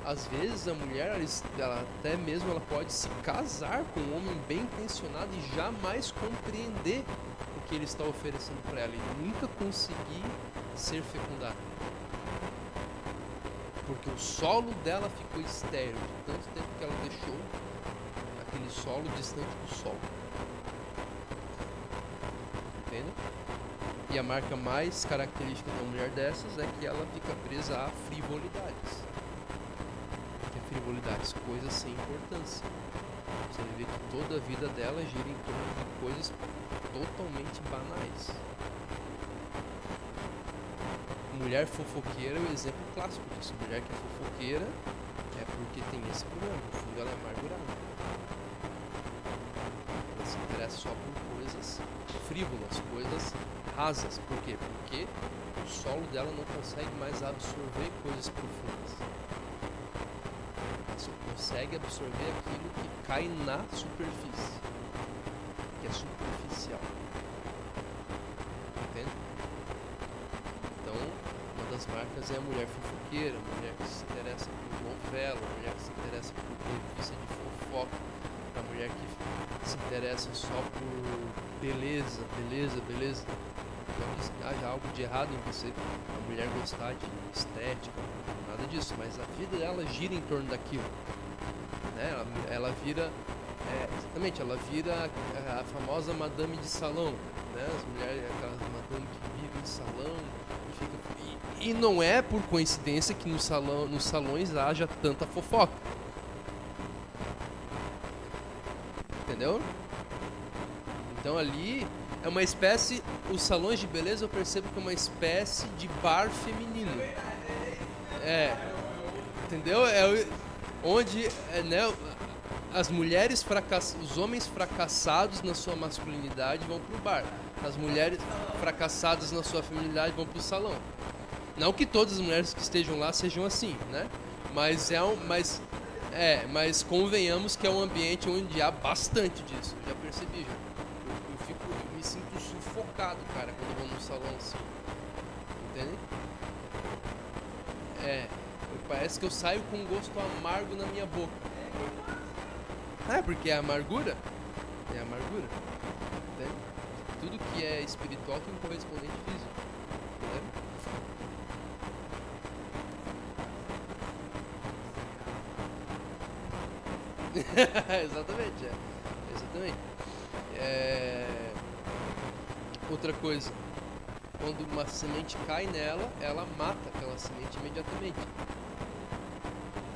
Às vezes a mulher, ela até mesmo ela pode se casar com um homem bem intencionado e jamais compreender o que ele está oferecendo para ela e nunca conseguir ser fecundada. Porque o solo dela ficou estéril de tanto tempo que ela deixou aquele solo distante do sol. Entende? E a marca mais característica de uma mulher dessas é que ela fica presa a frivolidades. Frivolidades, coisas sem importância. Você vê que toda a vida dela gira em torno de coisas totalmente banais. Mulher fofoqueira é o exemplo clássico disso. Mulher que é fofoqueira é porque tem esse problema. No fundo ela é amargurada. Ela se interessa só por coisas coisas frívolas, coisas rasas. Por quê? Porque o solo dela não consegue mais absorver coisas profundas. Ela só consegue absorver aquilo que cai na superfície, que é superficial. Entende? Então, uma das marcas é a mulher fofoqueira, a mulher que se interessa por novela, a mulher que se interessa por revista de fofoca, a mulher que se interessa só por beleza. Não que haja algo de errado em você, a mulher gostar de estética, nada disso, mas a vida dela gira em torno daquilo, né? Ela vira, exatamente, ela vira a famosa madame de salão, né? As mulheres, aquelas madame que vivem em salão e fica, e não é por coincidência que nos salões haja tanta fofoca, entendeu? Então ali é uma espécie, os salões de beleza eu percebo que é uma espécie de bar feminino. Entendeu? Onde, né, as mulheres os homens fracassados na sua masculinidade vão pro bar. As mulheres fracassadas na sua feminilidade vão pro salão. Não que todas as mulheres que estejam lá sejam assim, né? Mas mas convenhamos que é um ambiente onde há bastante disso. Eu já percebi já. Eu me sinto sufocado, cara, quando eu vou num salão assim. Entende? Parece que eu saio com um gosto amargo na minha boca. Porque é amargura. É amargura. Entende? Tudo que é espiritual tem um correspondente físico. Exatamente, exatamente. Outra coisa, quando uma semente cai nela, ela mata aquela semente imediatamente.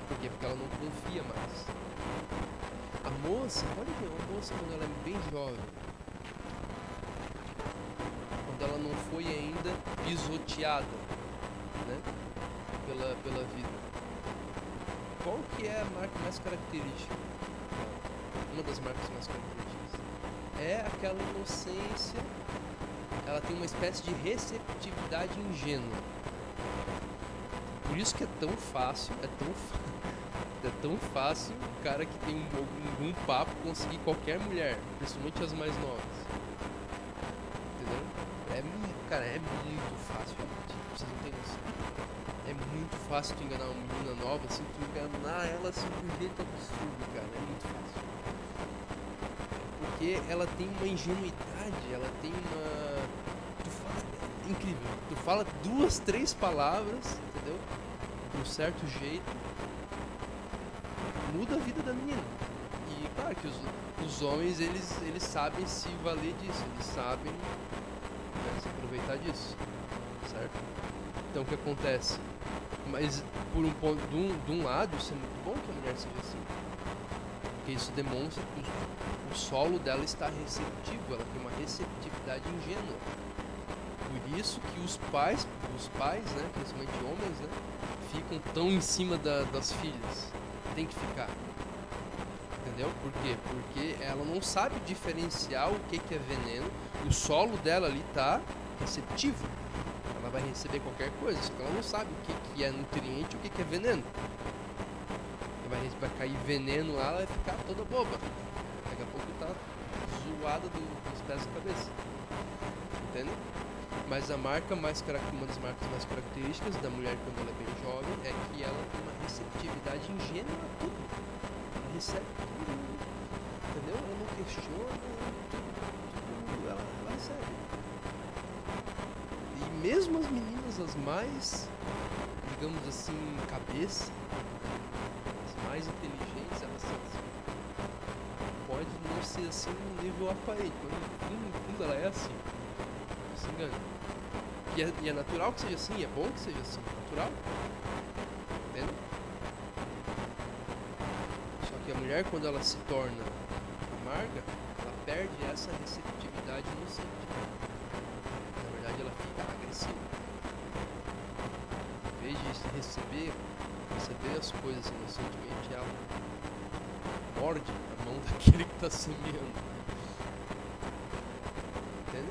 Por quê? Porque ela não confia mais. A moça, olha que a moça quando ela é bem jovem, quando ela não foi ainda pisoteada, né, pela vida. Qual que é a marca mais característica? Uma das marcas mais características é aquela inocência. Ela tem uma espécie de receptividade ingênua. Por isso que é tão fácil, é tão fácil o cara que tem um papo conseguir qualquer mulher, principalmente as mais novas. Entendeu? Cara, é muito fácil, gente. Vocês não têm noção. É muito fácil tu enganar uma menina nova, assim, tu enganar ela assim de um jeito absurdo, cara. É muito fácil. Porque ela tem uma ingenuidade, ela tem uma... incrível. Tu fala 2, 3 palavras, entendeu? De um certo jeito, muda a vida da menina. E claro que os homens, eles sabem se valer disso, eles sabem, né, se aproveitar disso, certo? Então o que acontece? Mas por um ponto, de um lado, isso é muito bom que a mulher seja assim, porque isso demonstra que o solo dela está receptivo, ela tem uma receptividade ingênua. Por isso que os pais, né, principalmente homens, né, ficam tão em cima das filhas. Tem que ficar. Entendeu? Por quê? Porque ela não sabe diferenciar o que é veneno. O solo dela ali tá receptivo. Ela vai receber qualquer coisa, só que ela não sabe o que é nutriente e o que é veneno. Vai cair veneno lá, ela vai ficar toda boba. Daqui a pouco tá zoada dos pés da cabeça. Entende? Mas uma das marcas mais características da mulher quando ela é bem jovem é que ela tem uma receptividade ingênua a tudo. Ela recebe tudo, entendeu? Ela não questiona, tudo ela recebe. E mesmo as meninas, as mais, digamos assim, cabeça, as mais inteligentes, elas são assim. Pode não ser assim no nível aparente, mas no fundo ela é assim. Não se engana. E é natural que seja assim, é bom que seja assim, natural. Entende? Só que a mulher, quando ela se torna amarga, ela perde essa receptividade inocente. Na verdade, ela fica agressiva. Em vez de receber as coisas inocentemente, ela morde a mão daquele que está semeando. Entende?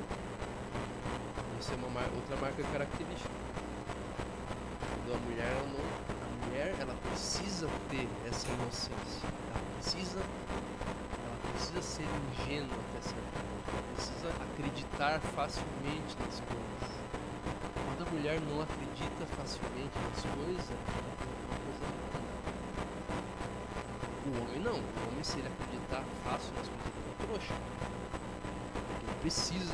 Isso é uma outra marca característica. Quando a mulher ela precisa ter essa inocência. Ela precisa ser ingênua até certo ponto. Ela precisa acreditar facilmente nas coisas. Quando a mulher não acredita facilmente nas coisas, ela tem alguma coisa errada. O homem não. O homem, se ele acreditar fácil nas coisas, ele é um trouxa. Porque ele precisa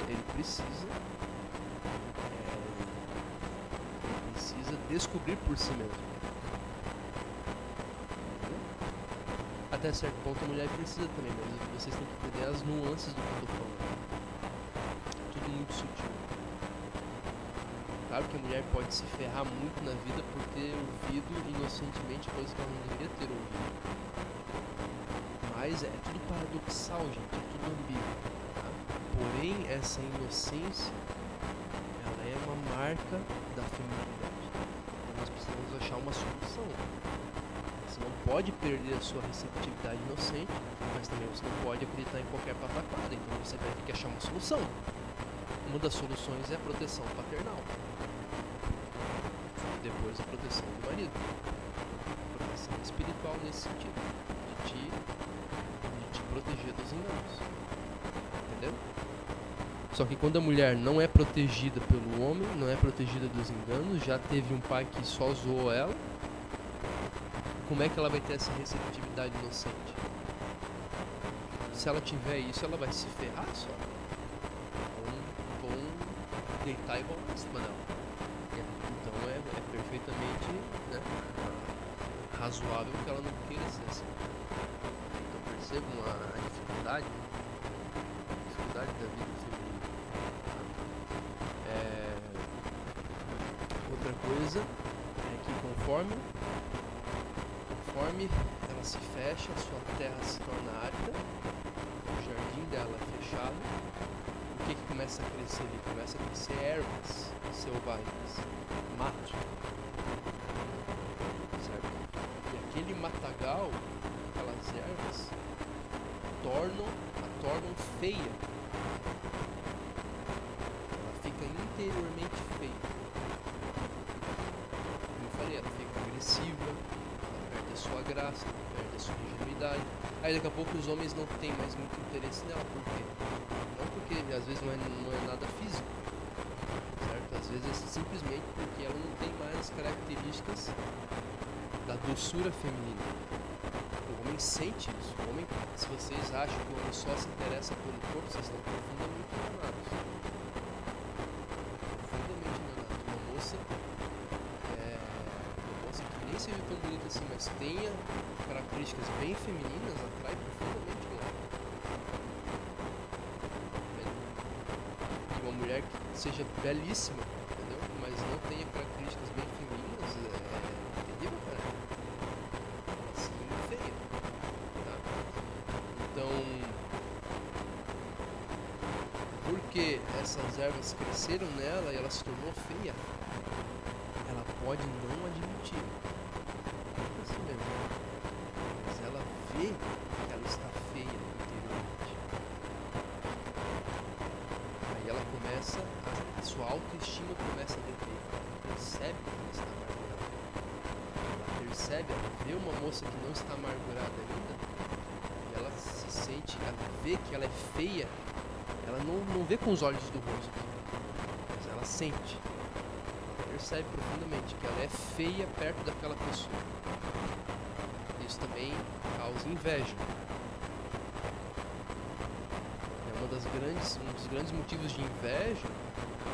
descobrir por si mesmo. Até certo ponto a mulher precisa também, mas vocês têm que entender as nuances do que eu tô falando. Tudo muito sutil. Claro que a mulher pode se ferrar muito na vida por ter ouvido inocentemente coisas que ela não deveria ter ouvido. Mas é tudo paradoxal, gente, é tudo ambíguo. Tá? Porém, essa inocência, ela é uma marca da feminilidade. Então nós precisamos achar uma solução. Você não pode perder a sua receptividade inocente, mas também você não pode acreditar em qualquer pataquada. Então você vai ter que achar uma solução. Uma das soluções é a proteção paternal. E depois a proteção do marido. Proteção espiritual nesse sentido. De te proteger dos enganos. Entendeu? Só que quando a mulher não é protegida pelo homem, não é protegida dos enganos, já teve um pai que só zoou ela, como é que ela vai ter essa receptividade inocente? Se ela tiver isso, ela vai se ferrar só. Vão deitar e rolar em cima dela. Então é perfeitamente, né, razoável que ela não queira ser assim. Então percebam a dificuldade da vida feminina. Outra coisa é que conforme ela se fecha, a sua terra se torna árida, o jardim dela é fechado, o que começa a crescer ali? Começa a crescer ervas selvagens, mato, certo? E aquele matagal, aquelas ervas, a tornam feia. Ela fica interiormente feia. Como eu falei, ela fica agressiva, sua graça, perde a sua ingenuidade. Aí daqui a pouco os homens não têm mais muito interesse nela. Por quê? Não porque às vezes não é nada físico, certo? Às vezes é simplesmente porque ela não tem mais as características da doçura feminina. O homem sente isso. O homem, se vocês acham que o homem só se interessa pelo corpo, vocês estão profundamente enganados. Profundamente enganados. Uma moça que nem seja tão bonita assim, mas tenha características bem femininas, atrai profundamente o homem. E uma mulher que seja belíssima, entendeu? Mas não tenha características bem femininas, é terrível, cara. Assim, feia. Tá? Então, porque essas ervas cresceram nela e ela se tornou feia, ela pode não admitir. Assim mesmo. Mas ela vê que ela está feia interiormente. Aí ela começa, a sua autoestima começa a decair. Ela percebe que ela está amargurada. Ela vê uma moça que não está amargurada ainda, e ela se sente, ela vê que ela é feia. Ela não vê com os olhos do rosto, mas ela sente. Percebe profundamente que ela é feia perto daquela pessoa. Isso também causa inveja. É um dos grandes motivos de inveja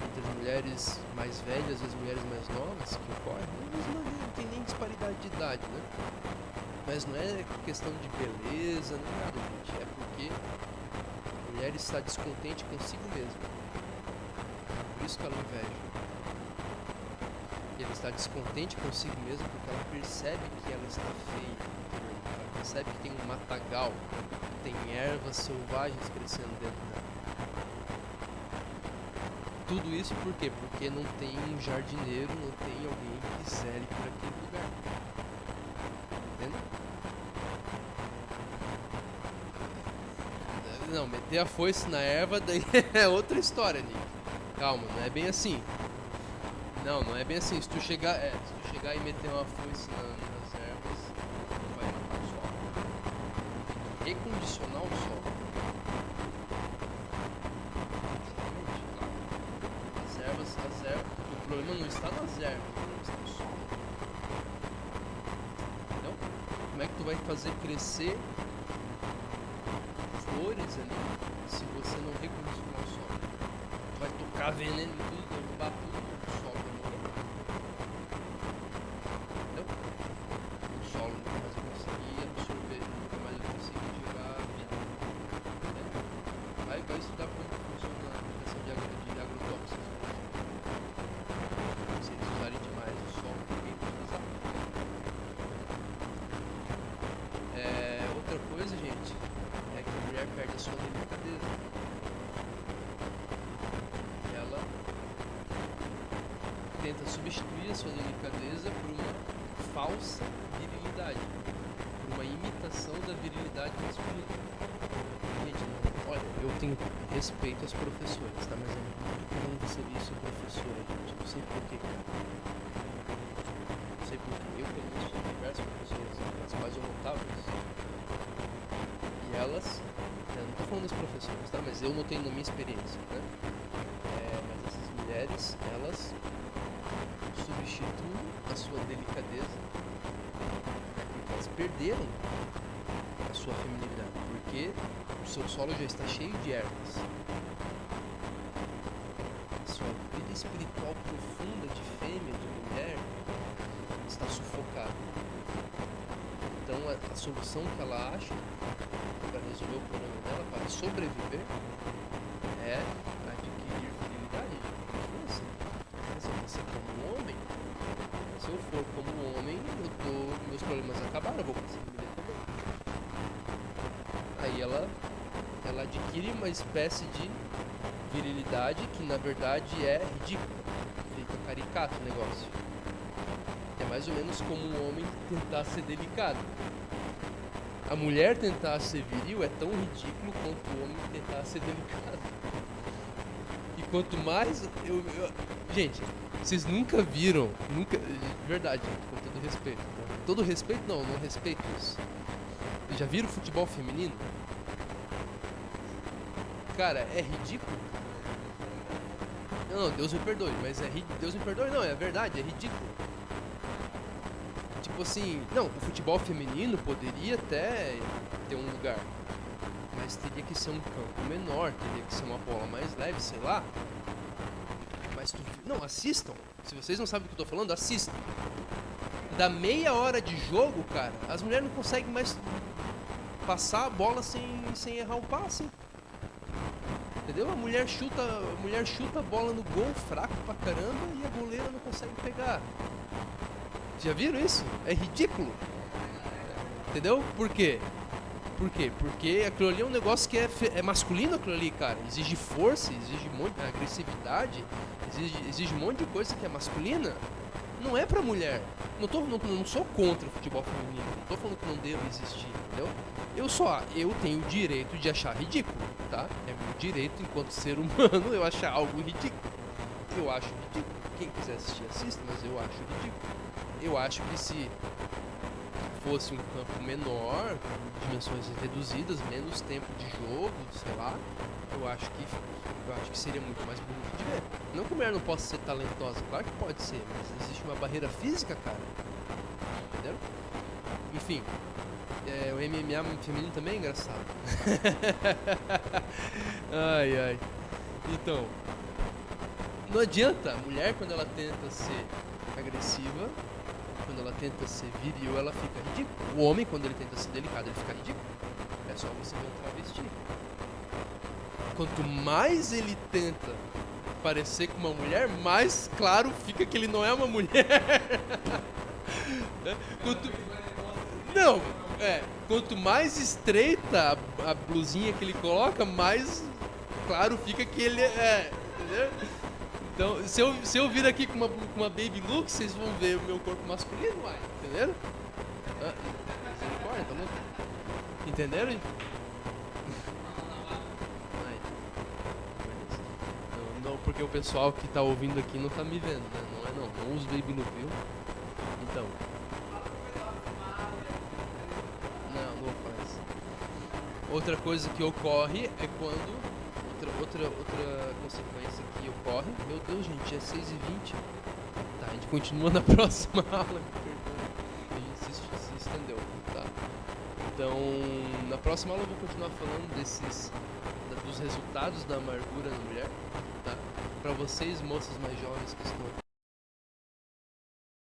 entre as mulheres mais velhas e as mulheres mais novas que ocorre. Não tem nem disparidade de idade, né? Mas não é questão de beleza, nem nada, gente. É porque a mulher está descontente consigo mesma. Por isso que ela inveja. Ela está descontente consigo mesmo porque ela percebe que ela está feia. Ela percebe que tem um matagal, que tem ervas selvagens crescendo dentro dela. Tudo isso por quê? Porque não tem um jardineiro, não tem alguém que zele por aquele lugar. Entende? Não, meter a foice na erva daí é outra história, Nick. Calma, não é bem assim. Não é bem assim. Se tu chegar e meter uma foice nas ervas, tu vai matar o solo. Recondicionar o solo. Exatamente, claro. As ervas, o problema não está nas ervas, o problema está no solo. Entendeu? Como é que tu vai fazer crescer flores ali se você não recondicionar o solo? Tu vai tocar veneno em tudo, derrubar tudo, o solo vai morrer. Entendeu? O solo nunca mais vai conseguir absorver, nunca mais vai conseguir gerar vida. Entendeu? Vai estudar como funciona a aplicação de agrotóxicos. Se eles usarem demais o solo, ninguém pode usar. Outra coisa, gente, é que a mulher perde a sua delicadeza. Ela tenta substituir a sua delicadeza por uma falsa virilidade, por uma imitação da virilidade masculina. Gente, olha, eu tenho respeito às professoras, tá? Mas é muito comum você ver isso em professora, gente. Não sei porquê, cara. Não sei porquê. Eu conheço diversas professoras, as quais eu notava isso. E elas, eu não tô falando das professoras, tá? Mas eu notei na minha experiência, né? Mas essas mulheres, elas substituem a sua delicadeza, porque elas perderam a sua feminilidade, porque o seu solo já está cheio de ervas. A sua vida espiritual profunda de fêmea, de mulher, está sufocada. Então a solução que ela acha para resolver o problema dela, para sobreviver, é adquirir virilidade, força. Se eu ser como homem, se eu for como homem, meus problemas acabaram, eu vou conseguir me defender. Aí ela adquire uma espécie de virilidade que na verdade é ridícula, fica caricato o negócio. É mais ou menos como um homem tentar ser delicado. A mulher tentar ser viril é tão ridículo quanto o homem tentar ser delicado. E quanto mais gente, vocês nunca viram, verdade, com todo respeito. Todo respeito não respeito isso. Já viram futebol feminino? Cara, é ridículo. Não, Deus me perdoe, mas Deus me perdoe não, é verdade, é ridículo. Tipo assim, não, o futebol feminino poderia até ter um lugar, mas teria que ser um campo menor, teria que ser uma bola mais leve, sei lá. Mas não, assistam. Se vocês não sabem do que eu tô falando, assistam. Da meia hora de jogo, cara, as mulheres não conseguem mais passar a bola sem errar um passe. Entendeu? A mulher chuta a bola no gol fraco pra caramba e a goleira não consegue pegar. Já viram isso? É ridículo. Entendeu? Por quê? Porque aquilo ali é um negócio que é masculino, aquilo ali, cara. Exige força, exige muito agressividade, exige um monte de coisa que é masculina. Não é pra mulher. Não sou contra o futebol feminino. Não tô falando que não deva existir, entendeu? Eu tenho o direito de achar ridículo, tá? É meu direito enquanto ser humano eu achar algo ridículo. Eu acho ridículo. Quem quiser assistir, assista, mas eu acho ridículo. Eu acho que se fosse um campo menor, com dimensões reduzidas, menos tempo de jogo, sei lá, eu acho que seria muito mais bonito de ver. Não que a mulher não possa ser talentosa, claro que pode ser, mas existe uma barreira física, cara. Entendeu? Enfim, o MMA feminino também é engraçado. Ai. Então, não adianta, a mulher quando ela tenta ser agressiva, quando ela tenta ser viril, ela fica ridícula. O homem, quando ele tenta ser delicado, ele fica ridículo. É só você ver um travesti. Quanto mais ele tenta parecer com uma mulher, mais claro fica que ele não é uma mulher. Quanto mais estreita a blusinha que ele coloca, mais claro fica que ele é. Entendeu? Então, se eu vir aqui com uma baby look, vocês vão ver o meu corpo masculino, uai, entenderam? Misericórdia, tá louco? Entenderam? porque o pessoal que tá ouvindo aqui não tá me vendo, né? Não é não. Não os baby no viu. Então. Não faz. Outra coisa que ocorre é quando. Outra consequência que ocorre. Meu Deus, gente, é 6h20. Tá, a gente continua na próxima aula. A gente se estendeu, tá? Então, na próxima aula eu vou continuar falando dos resultados da amargura na mulher, tá? Para vocês, moças mais jovens que estão aqui.